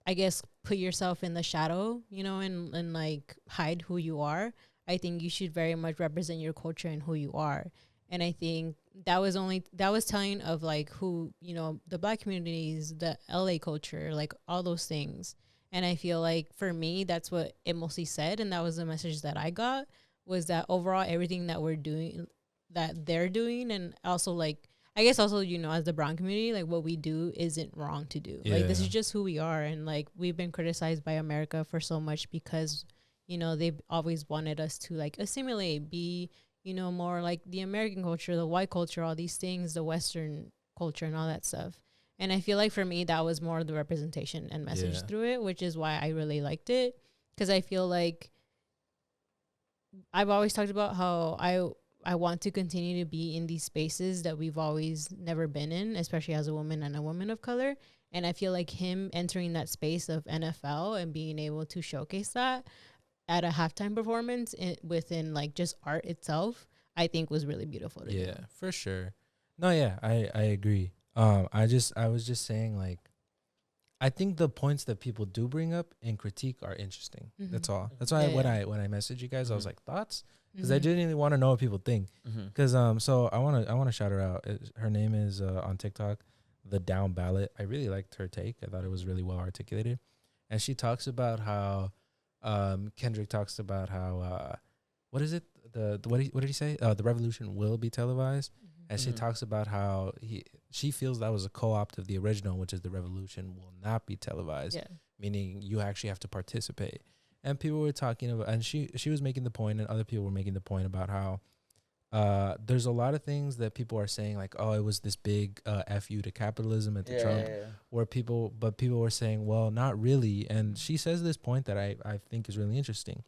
I guess, put yourself in the shadow, you know, and like hide who you are. I think you should very much represent your culture and who you are. And I think that was telling of like who, you know, the black communities, the LA culture, like all those things. And I feel like for me, that's what it mostly said. And that was the message that I got, was that overall everything that we're doing, that they're doing, and also like, I guess also, you know, as the brown community, like what we do isn't wrong to do. Like this is just who we are. And like we've been criticized by America for so much because, you know, they've always wanted us to like assimilate, be, you know, more like the American culture, the white culture, all these things, the Western culture and all that stuff. And I feel like for me, that was more the representation and message through it, which is why I really liked it. Because I feel like I've always talked about how I want to continue to be in these spaces that we've always never been in, especially as a woman and a woman of color. And I feel like him entering that space of NFL and being able to showcase that at a halftime performance within like just art itself, I think was really beautiful to do. For sure. No, yeah, I agree. I was just saying, like, I think the points that people do bring up and critique are interesting. That's all. That's why when I messaged you guys, I was like, thoughts, because I genuinely want to know what people think. Because so I want to shout her out. Her name is on TikTok, The Down Ballot. I really liked her take. I thought it was really well articulated, and she talks about how Kendrick talks about how what is it, what did he say? The revolution will be televised, and she talks about how she feels that was a co-opt of the original, which is the revolution will not be televised, meaning you actually have to participate. And people were talking about, and she was making the point, and other people were making the point about how there's a lot of things that people are saying, like, oh, it was this big F you to capitalism at the Trump, where people were saying, well, not really. And she says this point that I think is really interesting.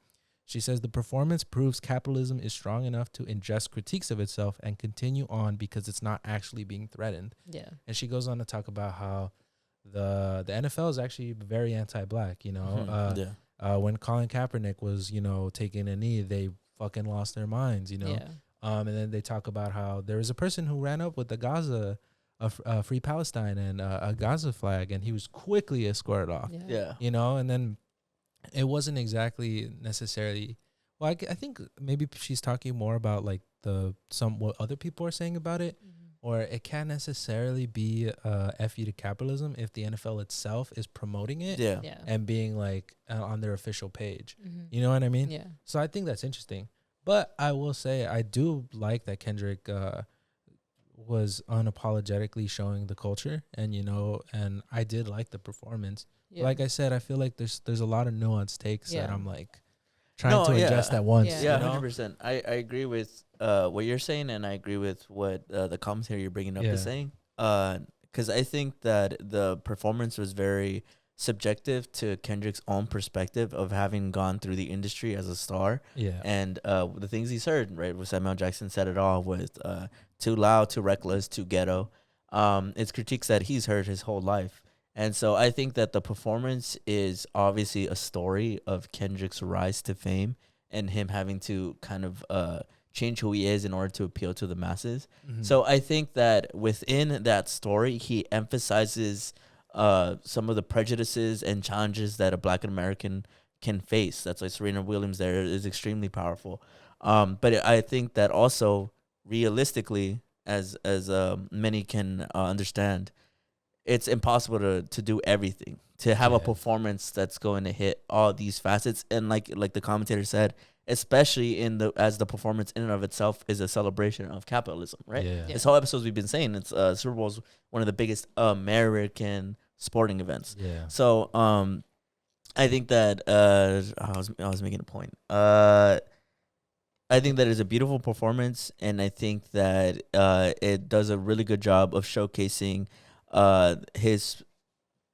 She says the performance proves capitalism is strong enough to ingest critiques of itself and continue on because it's not actually being threatened. Yeah. And she goes on to talk about how the NFL is actually very anti-black, you know. When Colin Kaepernick was, you know, taking a knee, they fucking lost their minds, you know. Yeah. And then they talk about how there was a person who ran up with the Gaza, Free Palestine, and a Gaza flag, and he was quickly escorted off. Yeah. You know, and then it wasn't exactly necessarily. Well, I think maybe she's talking more about like what other people are saying about it, or it can't necessarily be F you to capitalism if the NFL itself is promoting it, and being like on their official page. You know what I mean? Yeah. So I think that's interesting. But I will say I do like that Kendrick was unapologetically showing the culture, and you know, and I did like the performance. Yeah. Like I said, I feel like there's a lot of nuanced takes that I'm like trying to adjust at once. Yeah, 100%. I agree with what you're saying, and I agree with what the commentary you're bringing up is saying. Because I think that the performance was very subjective to Kendrick's own perspective of having gone through the industry as a star. Yeah. And the things he's heard, right? With Samuel Jackson said it all with too loud, too reckless, too ghetto. It's critiques that he's heard his whole life. And so I think that the performance is obviously a story of Kendrick's rise to fame and him having to kind of change who he is in order to appeal to the masses. So I think that within that story, he emphasizes some of the prejudices and challenges that a Black American can face. That's why Serena Williams there is extremely powerful. But I think that also realistically, as many can understand, it's impossible to do everything, to have a performance that's going to hit all these facets. And like the commentator said, especially as the performance in and of itself is a celebration of capitalism, right? This whole episode we've been saying, it's Super Bowl is one of the biggest American sporting events. Yeah. So I think that I was making a point. I think that it's a beautiful performance, and I think that it does a really good job of showcasing his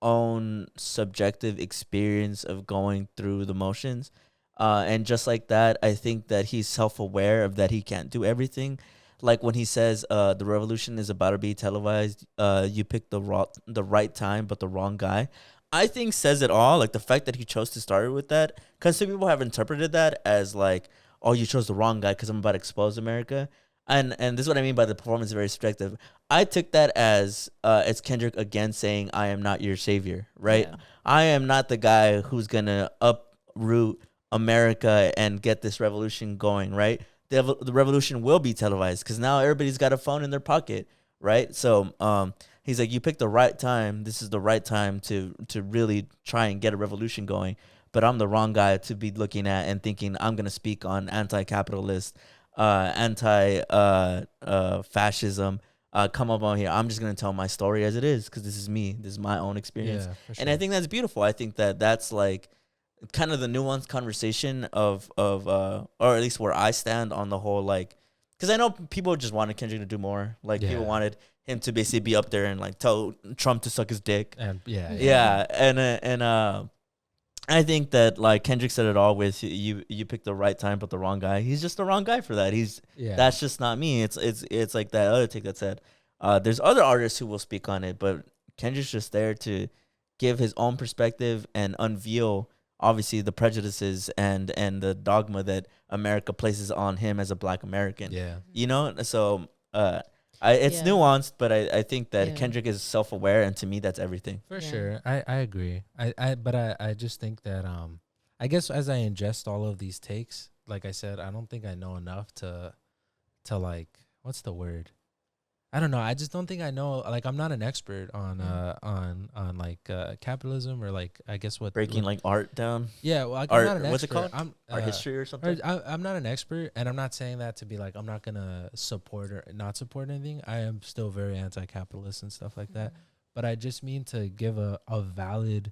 own subjective experience of going through the motions. And just like that, I think that he's self-aware of that he can't do everything. Like when he says the revolution is about to be televised, you picked the right time but the wrong guy. I think says it all. Like the fact that he chose to start with that, because some people have interpreted that as like, oh, you chose the wrong guy because I'm about to expose America. And this is what I mean by the performance is very subjective. I took that as it's Kendrick again saying, I am not your savior, right? Yeah. I am not the guy who's going to uproot America and get this revolution going, right? The revolution will be televised because now everybody's got a phone in their pocket, right? So he's like, you picked the right time. This is the right time to really try and get a revolution going. But I'm the wrong guy to be looking at and thinking I'm going to speak on anti-capitalist, anti-fascism. Come up on here. I'm just going to tell my story as it is because this is me. This is my own experience. Yeah, for sure. And I think that's beautiful. I think that that's like kind of the nuanced conversation of or at least where I stand on the whole, like, because I know people just wanted Kendrick to do more. Like people wanted him to basically be up there and like tell Trump to suck his dick. And and I think that like Kendrick said it all with you picked the right time but the wrong guy. He's just the wrong guy for that. That's just not me. It's like that other take that said there's other artists who will speak on it, but Kendrick's just there to give his own perspective and unveil obviously the prejudices and the dogma that America places on him as a Black American. Yeah. You know? So I It's Yeah. nuanced, but I think that Yeah. Kendrick is self-aware, and to me, that's everything. For Yeah. sure. I agree. I just think that I guess as I ingest all of these takes, like I said, I don't think I know enough to like, what's the word? I don't know. I just don't think I know. Like, I'm not an expert on on like capitalism, or like, I guess Breaking like art down, yeah. Well, like, art. I'm not an What's it expert. called? I'm Art history or something. I'm not an expert, and I'm not saying that to be like I'm not gonna support or not support anything. I am still very anti-capitalist and stuff like that. But I just mean to give a valid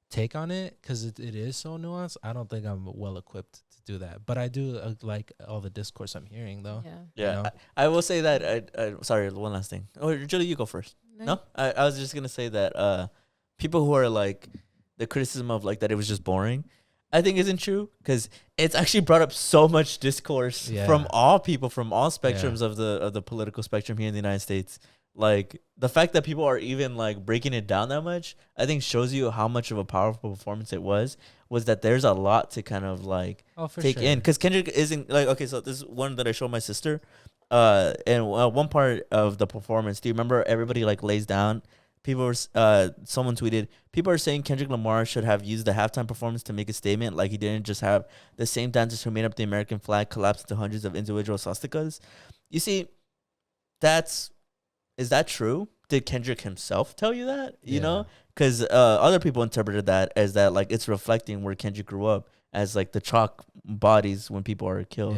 take on it, because it is so nuanced. I don't think I'm well equipped to do that, but I do like all the discourse I'm hearing though. Yeah. Yeah, You know? I will say that. Sorry, one last thing. Oh, Julie, you go first. No, I was just gonna say that people who are like the criticism of like that it was just boring, I think isn't true, because it's actually brought up so much discourse from all people, from all spectrums of the political spectrum here in the United States. Like, the fact that people are even like breaking it down that much, I think shows you how much of a powerful performance it was that there's a lot to kind of like take in, because Kendrick isn't like, okay, so this is one that I showed my sister, and one part of the performance, do you remember everybody like lays down? People were someone tweeted, people are saying Kendrick Lamar should have used the halftime performance to make a statement, like he didn't just have the same dancers who made up the American flag collapse into hundreds of individual swastikas. You see, is that true? Did Kendrick himself tell you that? You know, because other people interpreted that as that like it's reflecting where Kendrick grew up, as like the chalk bodies when people are killed.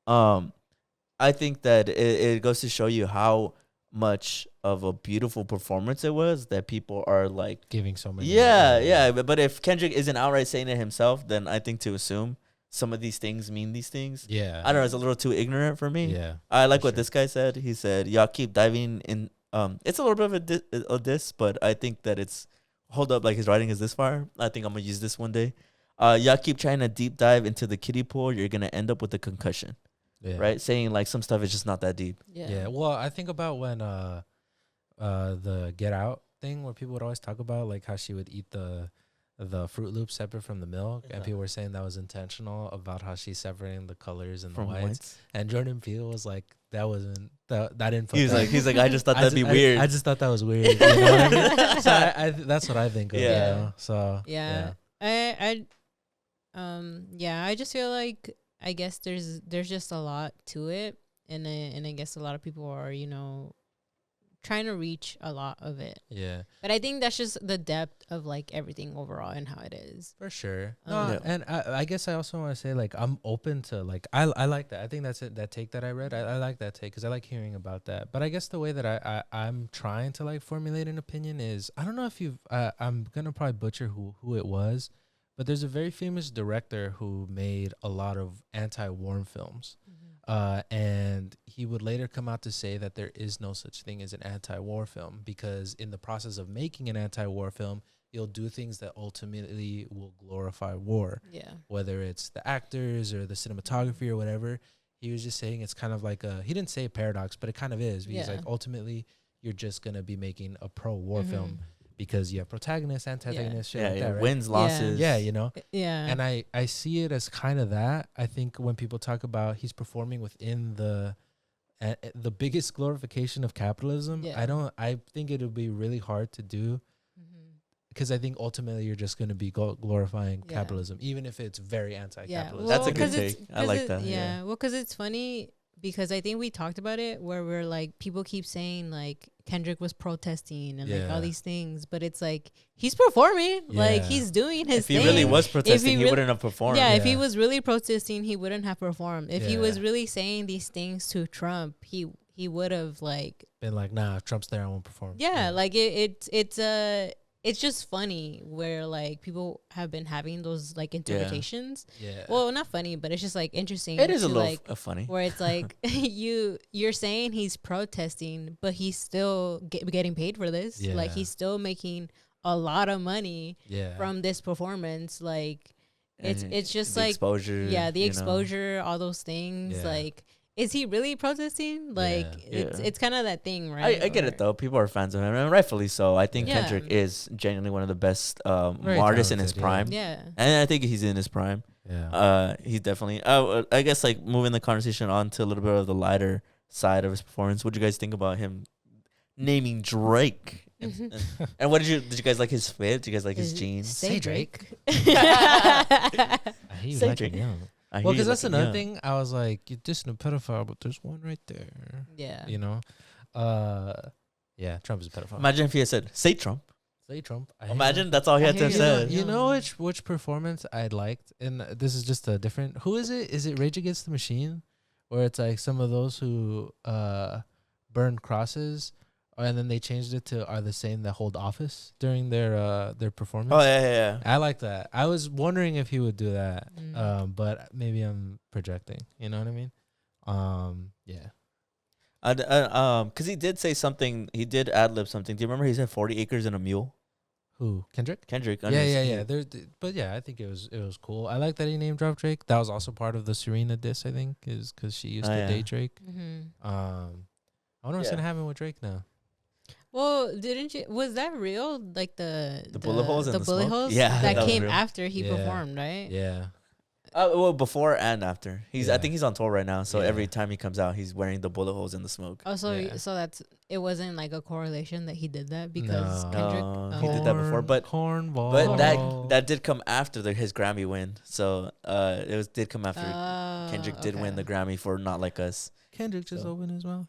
I think that it goes to show you how much of a beautiful performance it was, that people are like giving so many. But if Kendrick isn't outright saying it himself, then I think to assume some of these things mean these things. I don't know, it's a little too ignorant for me. I like what this guy said. He said, y'all keep diving in. It's a little bit of a diss, but I think that it's, hold up, like his writing is this far. I think I'm gonna use this one day. Y'all keep trying to deep dive into the kiddie pool, you're gonna end up with a concussion. Right? Saying like some stuff is just not that deep. Well, I think about when the Get Out thing, where people would always talk about like how she would eat the Fruit Loops separate from the milk, and people were saying that was intentional, about how she's separating the colors and the whites. And Jordan Peele was like, that wasn't that didn't. He's like I just thought that'd be weird. I just thought that was weird. You know what I mean? So I that's what I think of. You know? So I just feel like, I guess there's just a lot to it, and I guess a lot of people are, you know, trying to reach a lot of it. But I think that's just the depth of like everything overall and how it is. For sure. And I guess I also want to say, like, I'm open to like, I like that. I think that's it. That take that I read, I like that take, because I like hearing about that. But I guess the way that I'm trying to like formulate an opinion is, I don't know if you've I'm gonna probably butcher who it was, but there's a very famous director who made a lot of anti-war films. And he would later come out to say that there is no such thing as an anti-war film, because in the process of making an anti-war film, you'll do things that ultimately will glorify war. Whether it's the actors or the cinematography or whatever. He was just saying it's kind of like he didn't say a paradox, but it kind of is. Because like ultimately you're just going to be making a pro-war film, because you have protagonists, antagonists, shit like that, right? Wins, losses. You know? And I see it as kind of that. I think when people talk about he's performing within the biggest glorification of capitalism, I think it would be really hard to do, because I think ultimately you're just going to be glorifying capitalism, even if it's very anti-capitalist. That's a good take. I like that. Well, because it's funny, because I think we talked about it, where we're like, people keep saying like Kendrick was protesting and like all these things, but it's like he's performing, like he's doing his thing. If he really was protesting, he wouldn't have performed. If he was really protesting, he wouldn't have performed. If he was really saying these things to Trump, he would have like been like, nah, if Trump's there, I won't perform. Like it's just funny where like people have been having those like interpretations. Well, not funny, but it's just like interesting. It is a little like, funny, where it's like you're saying he's protesting, but he's still getting paid for this. Like he's still making a lot of money from this performance. Like it's just like exposure. The exposure, all those things. Like, is he really protesting? Like, it's kind of that thing, right? I get it, though. People are fans of him, and rightfully so. I think Kendrick is genuinely one of the best artists in his prime. And I think he's in his prime. He's definitely, I guess, like, moving the conversation on to a little bit of the lighter side of his performance. What did you guys think about him naming Drake? And what did you guys like his fit? Did you guys like his jeans? Say Drake. I hear you Say like Drake. it young. I hear Well, you because that's looking another young. thing. I was like, you're dissing a pedophile, but there's one right there. Yeah. You know? Yeah, Trump is a pedophile. Imagine if he had said, "Say Trump." Say Trump. I hear Imagine you. that's all he I had to hear have you. said. You know which performance I liked, and this is just a different. Who is it? Is it Rage Against the Machine, where it's like some of those who burn crosses, and then they changed it to are the same that hold office during their performance. Oh yeah. I like that. I was wondering if he would do that, Mm. but maybe I'm projecting. You know what I mean? Yeah. Because he did say something. He did ad lib something. Do you remember he said 40 acres and a mule? Who? Kendrick? Kendrick. Yeah. But yeah, I think it was cool. I like that he name dropped Drake. That was also part of the Serena diss, I think, is because she used to date Drake. Mm-hmm. I wonder what's Yeah. gonna happen with Drake now. Well, didn't you? Was that real? Like the bullet holes and the the bullet smoke? holes. Yeah, that that was came real. after he Yeah. performed, right? Yeah. Well, before and after. I Yeah. think he's on tour right now. So Yeah. every time he comes out, he's wearing the bullet holes in the smoke. Oh, so Yeah. so that's it. Wasn't like a correlation that he did that because No. Kendrick. No, Oh. he did that before, but cornball. But that did come after his Grammy win. So did come after Kendrick did win the Grammy for Not Like Us. Kendrick just So. opened his mouth.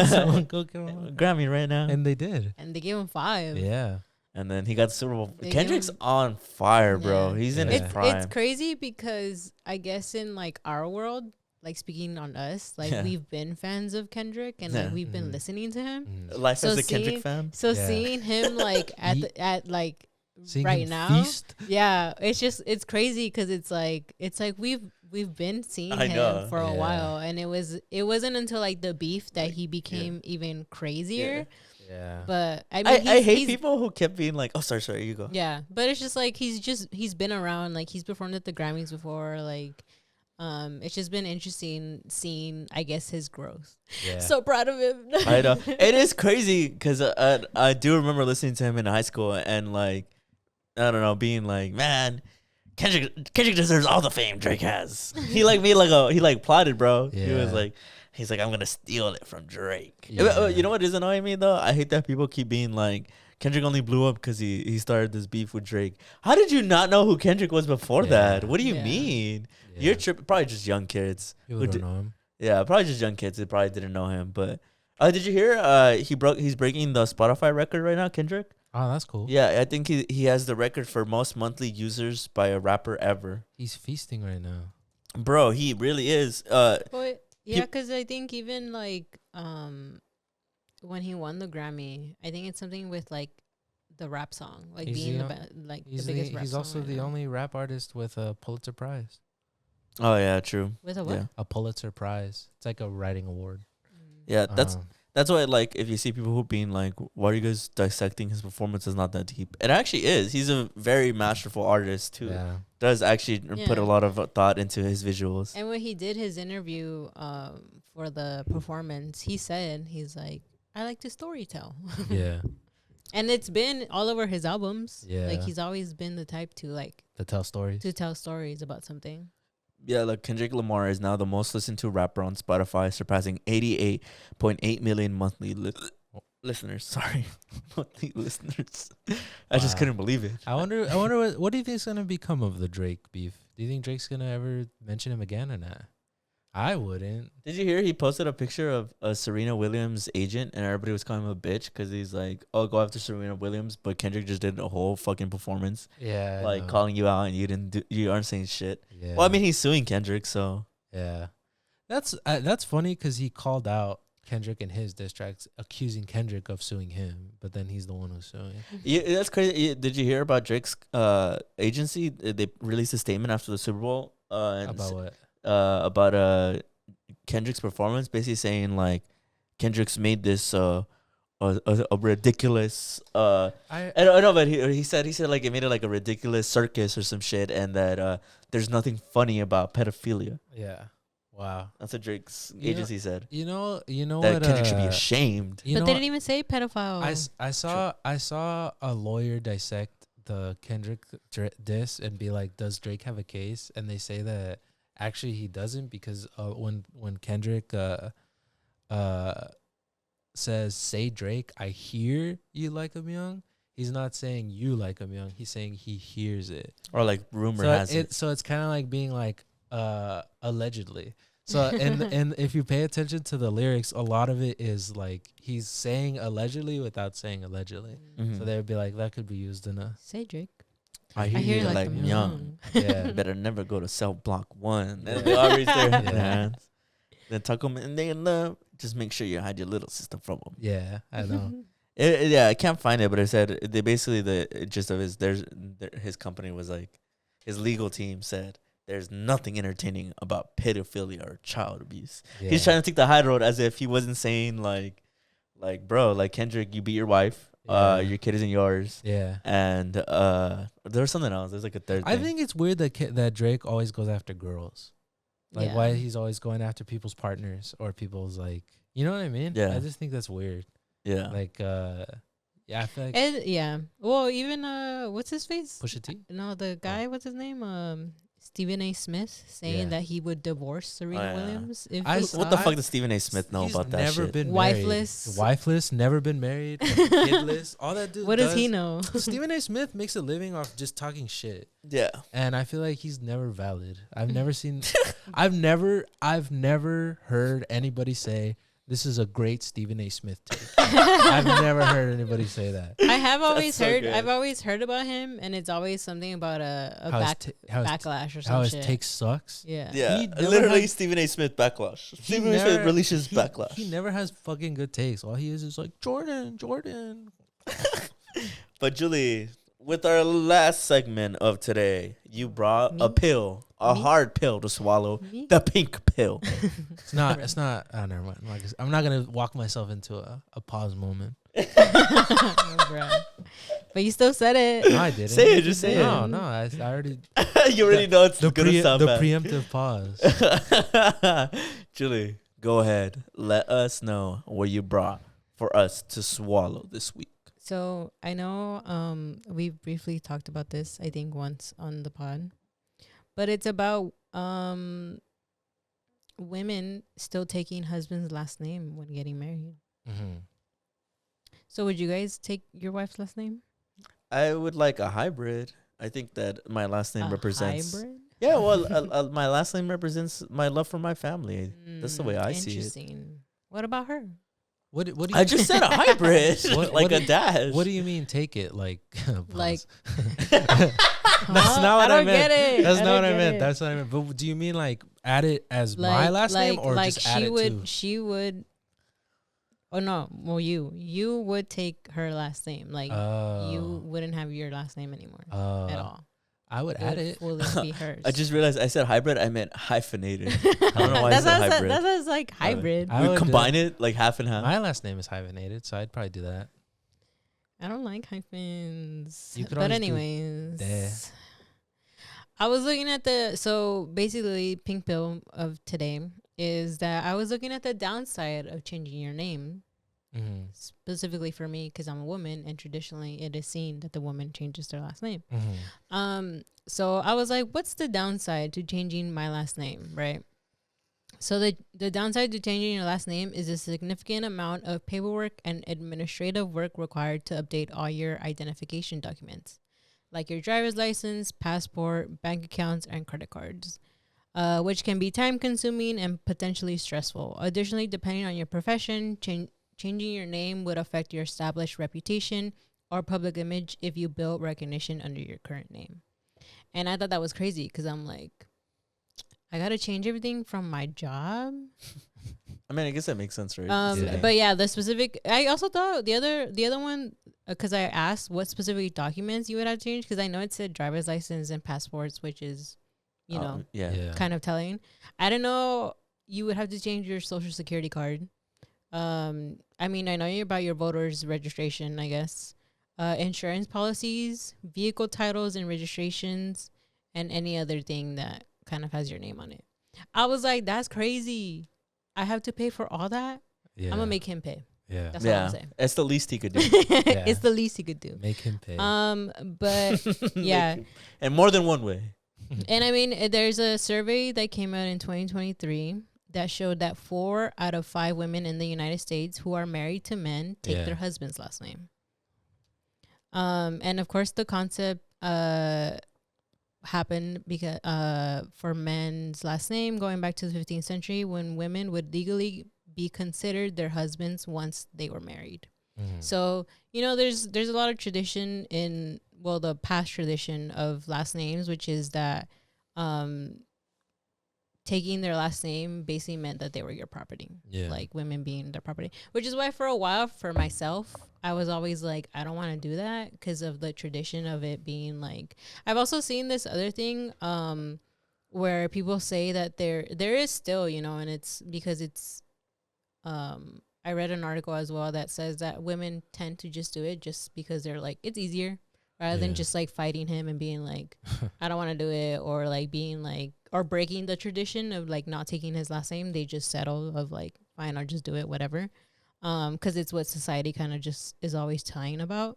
Someone go get him. Grammy right now. And they did. and they gave him 5. Yeah. And then he got the Super Bowl. They Kendrick's give him- on fire, bro. Yeah. He's in Yeah. his It's prime. crazy because I guess in like our world, like speaking on us, like Yeah. we've been fans of Kendrick and Yeah. like we've been Mhm. listening to him. Life So as a Kendrick seeing- fan. So Yeah. seeing him like at Ye- at like Seeing right him now, feast. yeah, it's crazy because it's like we've been seeing I him know. for a Yeah. while, and it wasn't until like the beef that he became even crazier. Yeah. But I mean, I hate he's- people who kept being like, "Oh, sorry, you go." Yeah, but it's just like he's been around, like he's performed at the Grammys before, like it's just been interesting seeing, I guess, his growth. Yeah. So proud of him. I know it is crazy because I do remember listening to him in high school and like I don't know being like, man, Kendrick deserves all the fame Drake has. He like made like he like plotted, bro. He was Yeah. like. He's like, I'm gonna steal it from Drake. Yeah. You know what is annoying me though? I hate that people keep being like, Kendrick only blew up because he started this beef with Drake. How did you not know who Kendrick was before Yeah. that? What do you Yeah. mean? Yeah. You're probably just young kids. People who don't did- know him. Yeah, probably just young kids that probably didn't know him. But did you hear? He's breaking the Spotify record right now, Kendrick. Oh, that's cool. Yeah, I think he has the record for most monthly users by a rapper ever. He's feasting right now. Bro, he really is. But yeah, He- because I think even like when he won the Grammy, I think it's something with like the rap song, like He's being the the like the biggest rap he's song also right the now. only rap artist with a Pulitzer Prize. Oh yeah, true. With a what? Yeah, A Pulitzer Prize. It's like a writing award. Mm. yeah. Um, That's why, like, if you see people who being like, "Why are you guys dissecting his performance?" Is not that deep. It actually is. He's a very masterful artist too. yeah. Does actually put a Yeah. lot of thought into his visuals. And when he did his interview for the performance, he said he's like, I like to storytell. Yeah. And it's been all over his albums. Yeah. Like he's always been the type to like To tell stories. to tell stories about something. Yeah, like Kendrick Lamar is now the most listened to rapper on Spotify, surpassing 88.8 million monthly listeners. Sorry, monthly listeners. I just Wow. couldn't believe it. I wonder what do you think is gonna become of the Drake beef? Do you think Drake's gonna ever mention him again or not? I wouldn't. Did you hear he posted a picture of Serena Williams' agent, and everybody was calling him a bitch because he's like, "Oh, go after Serena Williams," but Kendrick just did a whole fucking performance, Yeah. I like know. calling you out, and you aren't saying shit. Yeah. Well, I mean, he's suing Kendrick, so Yeah. That's funny because he called out Kendrick in his diss tracks, accusing Kendrick of suing him, but then he's the one who's suing. yeah, that's crazy. Did you hear about Drake's agency? They released a statement after the Super Bowl and About what? about Kendrick's performance, basically saying like Kendrick's made this a ridiculous I don't know, but he said like it made it like a ridiculous circus or some shit, and that there's nothing funny about pedophilia. Yeah. Wow. That's what Drake's You know- agency said. You know That what? Kendrick should be ashamed. You But know they what? didn't even say pedophile. I saw a lawyer dissect the Kendrick diss and be like, does Drake have a case? And they say that actually he doesn't, because when Kendrick says, "Say Drake, I hear you like him young," he's not saying you like him young. He's saying he hears it. Or like rumor So has it. So it's kind of like being like allegedly. So and if you pay attention to the lyrics, a lot of it is like he's saying allegedly without saying allegedly. Mhm. So they would be like, that could be used in a. Say Drake. I hear, you like I'm young. Yeah. Better never go to cell block 1. Yeah. And they all raise their Yeah. hands. Then tuck them in they in love. Just make sure you hide your little sister from them. Yeah, I know. Yeah, I can't find it, but it said they basically the gist of his company was like, his legal team said there's nothing entertaining about pedophilia or child abuse. Yeah. He's trying to take the high road as if he wasn't saying like bro, like Kendrick, you beat your wife. Yeah. Your kid isn't yours. Yeah. And there was something else. There's like a third I thing. think it's weird that Drake always goes after girls. Like Yeah. why he's always going after people's partners or people's like, you know what I mean? Yeah. I just think that's weird. Yeah. Like yeah, I feel like And yeah. Well, even what's his face? Pusha T. No, the guy. What's his name? Stephen A. Smith saying Yeah. that he would divorce Serena yeah. Williams. If I he- saw- What the fuck does Stephen A. Smith know He's about that never shit? been Wifeless. married. Wifeless, never been married, kidless. All that dude what does he does- know? Stephen A. Smith makes a living off just talking shit. Yeah. And I feel like he's never valid. I've never seen I've never heard anybody say this is a great Stephen A. Smith take. I've never heard anybody say that. I have always so heard. good. I've always heard about him, and it's always something about a How his backlash or some how his shit. take sucks. Yeah. Yeah. He never Literally had- Stephen A. Smith backlash. He Stephen A. Smith never- releases he- backlash. He never has fucking good takes. All he is like Jordan. But Julie, with our last segment of today, you brought a Me? pill, a Me? hard pill to swallow, Me? the pink pill. It's not. It's not. Oh, never mind. I'm not gonna walk myself into a pause moment. Oh, bruh. But you still said it. No, I didn't. Say it, just say it. No, I already. You already know it's gonna sound bad. preemptive pause. Julie, go ahead. Let us know what you brought for us to swallow this week. So I know we briefly talked about this, I think, once on the pod. But it's about women still taking husband's last name when getting married. Mm-hmm. So would you guys take your wife's last name? I would like a hybrid. I think that my last name A represents. hybrid? Yeah, well, my last name represents my love for my family. That's the way I see it. Interesting. What about her? What do you? I just said a hybrid, What- like what a do- dash. What do you mean? Take it like. Like- pause. That's not what I don't meant. get it. That's not don't what I get meant. it. That's what I meant. But do you mean like add it as my last name or like just add she it would to? she would oh no, well you would take her last name. Like you wouldn't have your last name anymore at all. I would It add would it. fully be hers. I just realized I said hybrid. I meant hyphenated. I don't know why I that's said what hybrid. That was like hybrid. I We would combine it like half and half. My last name is hyphenated, so I'd probably do that. I don't like hyphens. You could But always do anyways, the. I was looking at so basically pink pill of today is that I was looking at the downside of changing your name. Mm-hmm. Specifically for me, because I'm a woman, and traditionally it is seen that the woman changes their last name. Mm-hmm. So I was like, what's the downside to changing my last name, right? So the downside to changing your last name is a significant amount of paperwork and administrative work required to update all your identification documents, like your driver's license, passport, bank accounts, and credit cards, which can be time-consuming and potentially stressful. Additionally, depending on your profession, changing your name would affect your established reputation or public image if you build recognition under your current name. And I thought that was crazy because I'm like, I got to change everything from my job. I mean, I guess that makes sense, right? Yeah. But yeah, the specific, I also thought the other one, because I asked what specific documents you would have to change, because I know it said driver's license and passports, which is, you know, yeah. kind of telling. I don't know. You would have to change your social security card. I mean, I know you're about your voters registration, I guess. Insurance policies, vehicle titles and registrations, and any other thing that kind of has your name on it. I was like, that's crazy. I have to pay for all that? Yeah. I'm gonna make him pay. Yeah. That's all I'm saying. It's the least he could do. It's the least he could do. Make him pay. But yeah. And more than one way. And I mean, there's a survey that came out in 2023 that showed that 4 out of 5 women in the United States who are married to men take their husband's last name. And of course, the concept happened because for men's last name going back to the 15th century, when women would legally be considered their husbands once they were married. So, you know, there's a lot of tradition in, well, the past tradition of last names, which is that taking their last name basically meant that they were your property. Like women being their property, which is why for a while for myself, I was always like, I don't want to do that because of the tradition of it being like, I've also seen this other thing where people say that there is still, you know, and it's because it's, I read an article as well that says that women tend to just do it just because they're like, it's easier rather than just like fighting him and being like, I don't want to do it, or like being like, or breaking the tradition of like not taking his last name. They just settle of like, fine, I'll just do it, whatever. Because it's what society kind of just is always telling about.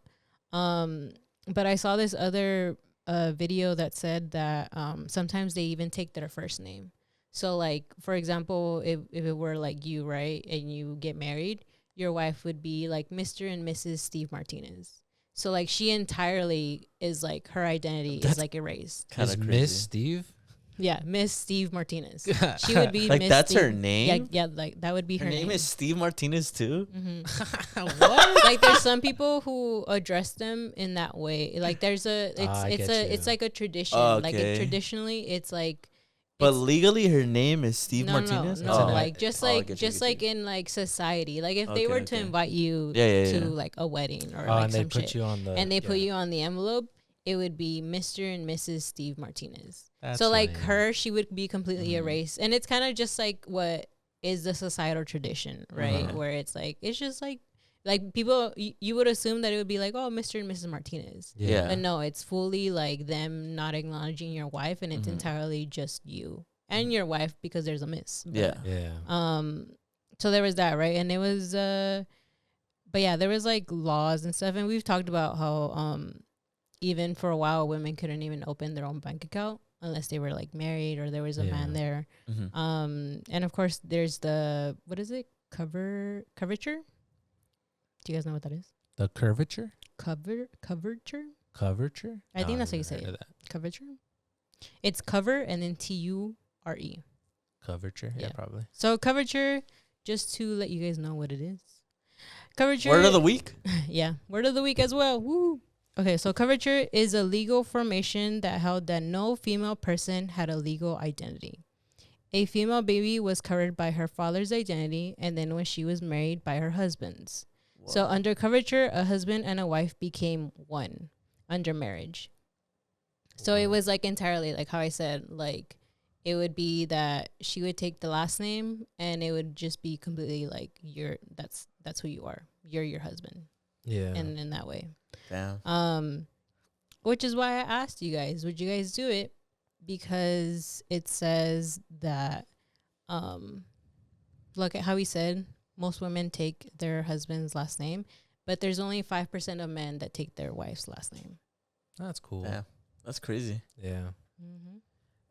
But I saw this other video that said that sometimes they even take their first name. So like, for example, if it were like you, right, and you get married, your wife would be like Mr. and Mrs. Steve Martinez. So like she entirely is like, her identity is like erased. Kind of Miss Steve? Yeah, Miss Steve Martinez. She would be like Miss that's Steve. her name. Yeah, like that would be her name. Her name is Steve Martinez too. What? Like there's some people who address them in that way. Like there's it's like a tradition. Like traditionally, it's like. But legally, her name is Steve Martinez. No, like just like in like society. Like if they were to invite you to like a wedding or like some shit, and they put you on the envelope, it would be Mr. and Mrs. Steve Martinez. So like she would be completely erased, and it's kind of just like what is the societal tradition, right? Where it's just like people, you would assume that it would be like, oh, Mr. and Mrs. Martinez. Yeah. But no, it's fully like them not acknowledging your wife, and it's entirely just you and your wife because there's a miss. But, so there was that, right? And it was, but yeah, there was like laws and stuff, and we've talked about how even for a while women couldn't even open their own bank account unless they were like married or there was a man there. And of course, there's the, what is it? Curvature? Do you guys know what that is? The curvature? Curvature? Curvature? I think that's how you say it. Curvature? It's cover and then T-U-R-E. Curvature? Yeah, probably. So curvature, just to let you guys know what it is. Curvature. Word of the week? Yeah. Word of the week as well. Woo. Okay, so curvature is a legal formation that held that no female person had a legal identity. A female baby was covered by her father's identity, and then when she was married, by her husband's. Whoa. So under curvature, a husband and a wife became one under marriage. So it was like entirely like how I said, like it would be that she would take the last name, and it would just be completely like that's who you are. You're your husband. Yeah. And in that way. Damn. Which is why I asked you guys, would you guys do it? Because it says that look at how he said most women take their husband's last name, but there's only 5% of men that take their wife's last name. That's cool. Yeah. That's crazy. Yeah.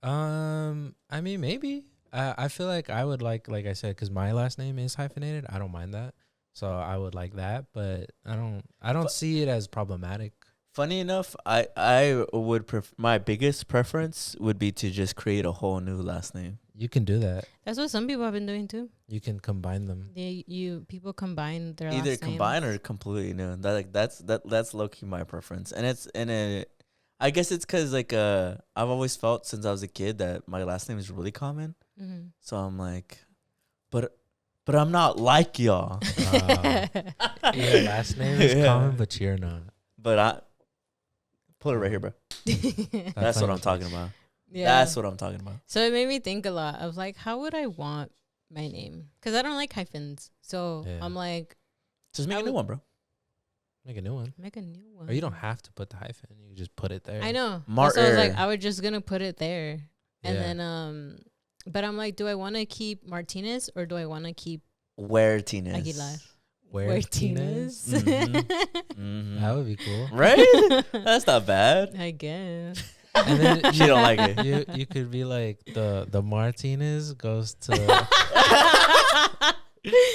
I mean, maybe. I feel like I would like I said, because my last name is hyphenated. I don't mind that. So I would like that, but I don't see it as problematic. Funny enough, I would my biggest preference would be to just create a whole new last name. You can do that. That's what some people have been doing too. You can combine them. People combine their either last combine names. Or completely new. That's low key my preference, and I guess it's because like I've always felt since I was a kid that my last name is really common. So I'm like, but I'm not like y'all. Your last name is common, but you're not. But I put it right here, bro. That's what I'm talking about. Yeah. That's what I'm talking about. So it made me think a lot of like, how would I want my name? Because I don't like hyphens. So I'm like, just make a new one, bro. Make a new one. Make a new one. Or you don't have to put the hyphen. You can just put it there. I know. So I was like, I was just gonna put it there, and then but I'm like, do I want to keep Martinez or do I want to keep Huertinez? Aguilar. Huertinez. That would be cool, right? That's not bad. I guess. And then She don't like it. you could be like the Martinez goes to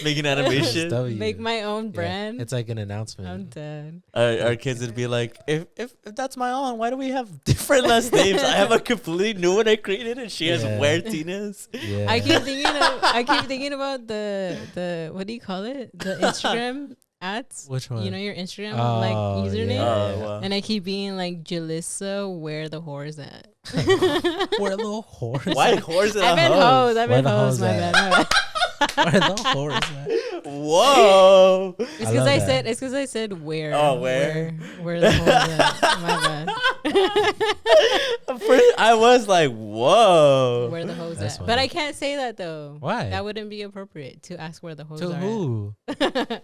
Making animation. SW. Make my own Yeah, brand. it's like an I'm announcement. dead. Our kids would be like, if that's my own, why do we have different last names? I have a completely new one I created, and she has Yeah. Huertines. Yeah. I keep thinking about the what do you call it? The Instagram ads. Which one? You know your Instagram Oh, username. yeah. Oh, wow. And I keep being like Julyssa, where the whore's at. Where the horse? Why horse and I a meant hose? hoes. I Where meant the hoes. hoes My at? bad. My bad. Where the horse at? Whoa. It's I because love I that. said. It's because I said where. Oh, where? Where the hoes at? My bad. First, I was like, whoa. Where the hoes That's at? But funny. I can't say that though. Why? That wouldn't be appropriate to ask where the hoes To are. who? At.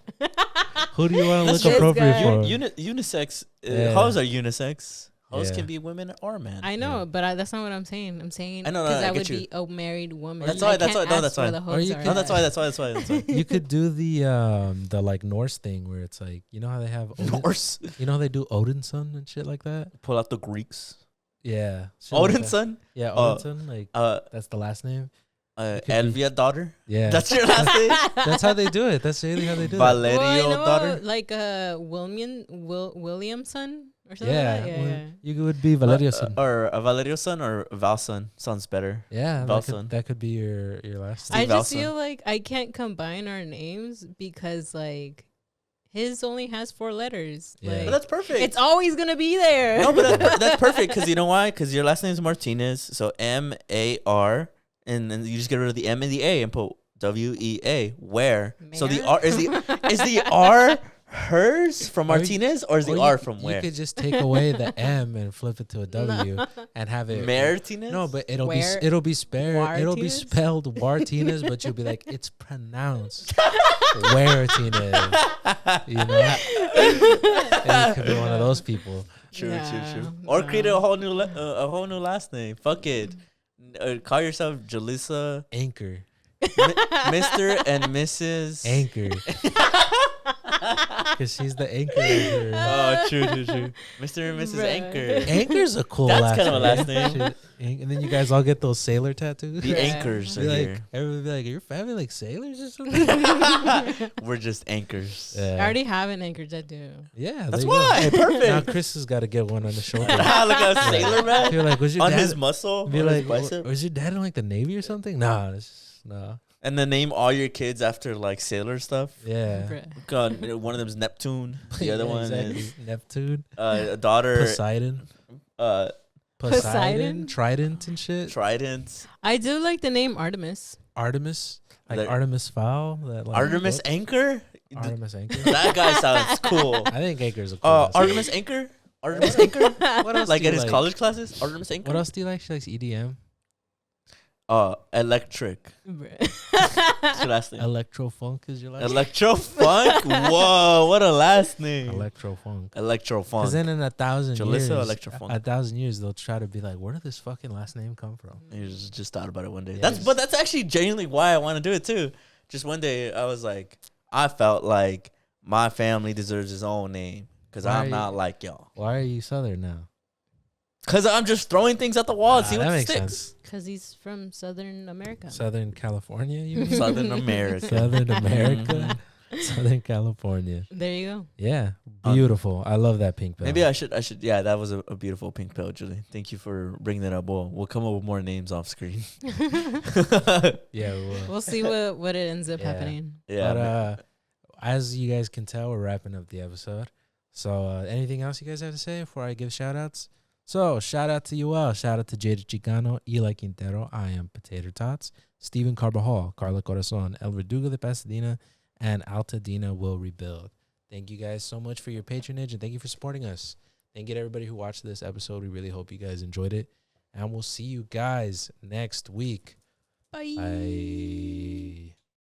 Who do you want to That's look this appropriate guy. for? Unisex. Yeah. Hoes are unisex. Hoes Yeah. can be women or men. I know, but that's not what I'm saying. I'm saying I know, because I I get would you. be a married woman. That's I why- that's can't why- no, ask that's where why. the Or hoes you are could- No, at. that's why. You could do the like Norse thing where it's like, you know how they have Norse. you know how they do Odin's son and shit like that? Pull out the Greeks. Yeah. shit like Odin's that. son. Yeah, Uh, Odin's son. Like Uh, that's the last name. could be- Elvia daughter. Yeah. That's your last name. That's how they do it. That's really how they do it. Valerio Well, I know, daughter. like Williamson or something Yeah. like that. well, Yeah. You would be Valerio's son. Or a Valerio son or Val son. Sounds better. Yeah, Valson. that could be your last Steve I just Valson. feel like I can't combine our names because like his only has 4 letters. Yeah. Like, But that's perfect. it's always gonna be there. No, but that's perfect because you know why? Because your last name is Martinez, so M-A-R, and then you just get rid of the M and the A and put W-E-A. Where? So the Mare? R is the R hers from Or you- Martinez, or is the Or R you- from you where? could just take away the M and flip it to a W and have it Martinez. No, but it'll Where- be it'll be Wartinez? spelled Martinez, but you'll be like it's pronounced Wartinez. You know, and you could be one of those people. True. Yeah, Or no. create a whole new last name. Fuck it. Call yourself Julyssa, Anchor, Mr. and Mrs. Anchor, because she's the anchor. Of her. Oh, true. Mr. and Mrs. Bruh. Anchor. Anchor's a cool That's last kind of a last name. Shit. And then you guys all get those sailor tattoos. The Yeah. anchors are Be like, here. everybody be like, are your family like sailors or something? We're just anchors. I already have an anchor tattoo. Yeah, That's there you why. go. Now Perfect. Chris has got to get one on the shoulder. Look at a sailor man You're like, was your on dad? his muscle, be on like, his bicep. was your dad in like the Navy or something? Nah, nah. And then name all your kids after like sailor stuff. Yeah. Bruh. God, one of them's Neptune. The other Yeah, one exactly. is Neptune, a daughter. Poseidon, Poseidon? Trident and shit. Trident. I do like the name Artemis. Artemis, like There- Artemis Fowl. That like Artemis book. Anchor. Artemis Anchor. That guy sounds cool. I think Anchor's a cool. last name. Artemis Anchor. Artemis Anchor. What else Like do you at his like? college classes. Artemis Anchor. What else do you like? She likes EDM, Electric. Bruh. That's your last name. electro funk is your last. Electro Funk. Whoa, what a last name. Electro funk. Electro Funk. Because then in 1,000 Julyssa years, Electrofunk. 1,000 years, they'll try to be like, where did this fucking last name come from? You just thought about it one day. Yes. But that's actually genuinely why I want to do it too. Just one day I was like, I felt like my family deserves its own name because Why are I'm you- not like y'all. Why are you Southern now? Because I'm just throwing things at the wall and see that what makes sticks. sense. Because he's from Southern America. Southern California, you mean? Southern America. Southern America, Southern California. There you go. Yeah, beautiful. I love that pink belt. Maybe I should. Yeah, that was a beautiful pink pill, Julie. Thank you for bringing that up. We'll come up with more names off screen. Yeah, we will. We'll see what it ends up Yeah. happening. Yeah. But as you guys can tell, we're wrapping up the episode. So anything else you guys have to say before I give shout outs? So shout out to you all. Shout out to Jada Chicano, Eli Quintero, I Am Potato Tots, Stephen Carbajal, Carla Corazon, El Verdugo de Pasadena, and Altadena Will Rebuild. Thank you guys so much for your patronage and thank you for supporting us. Thank you to everybody who watched this episode. We really hope you guys enjoyed it. And we'll see you guys next week. Bye. Bye.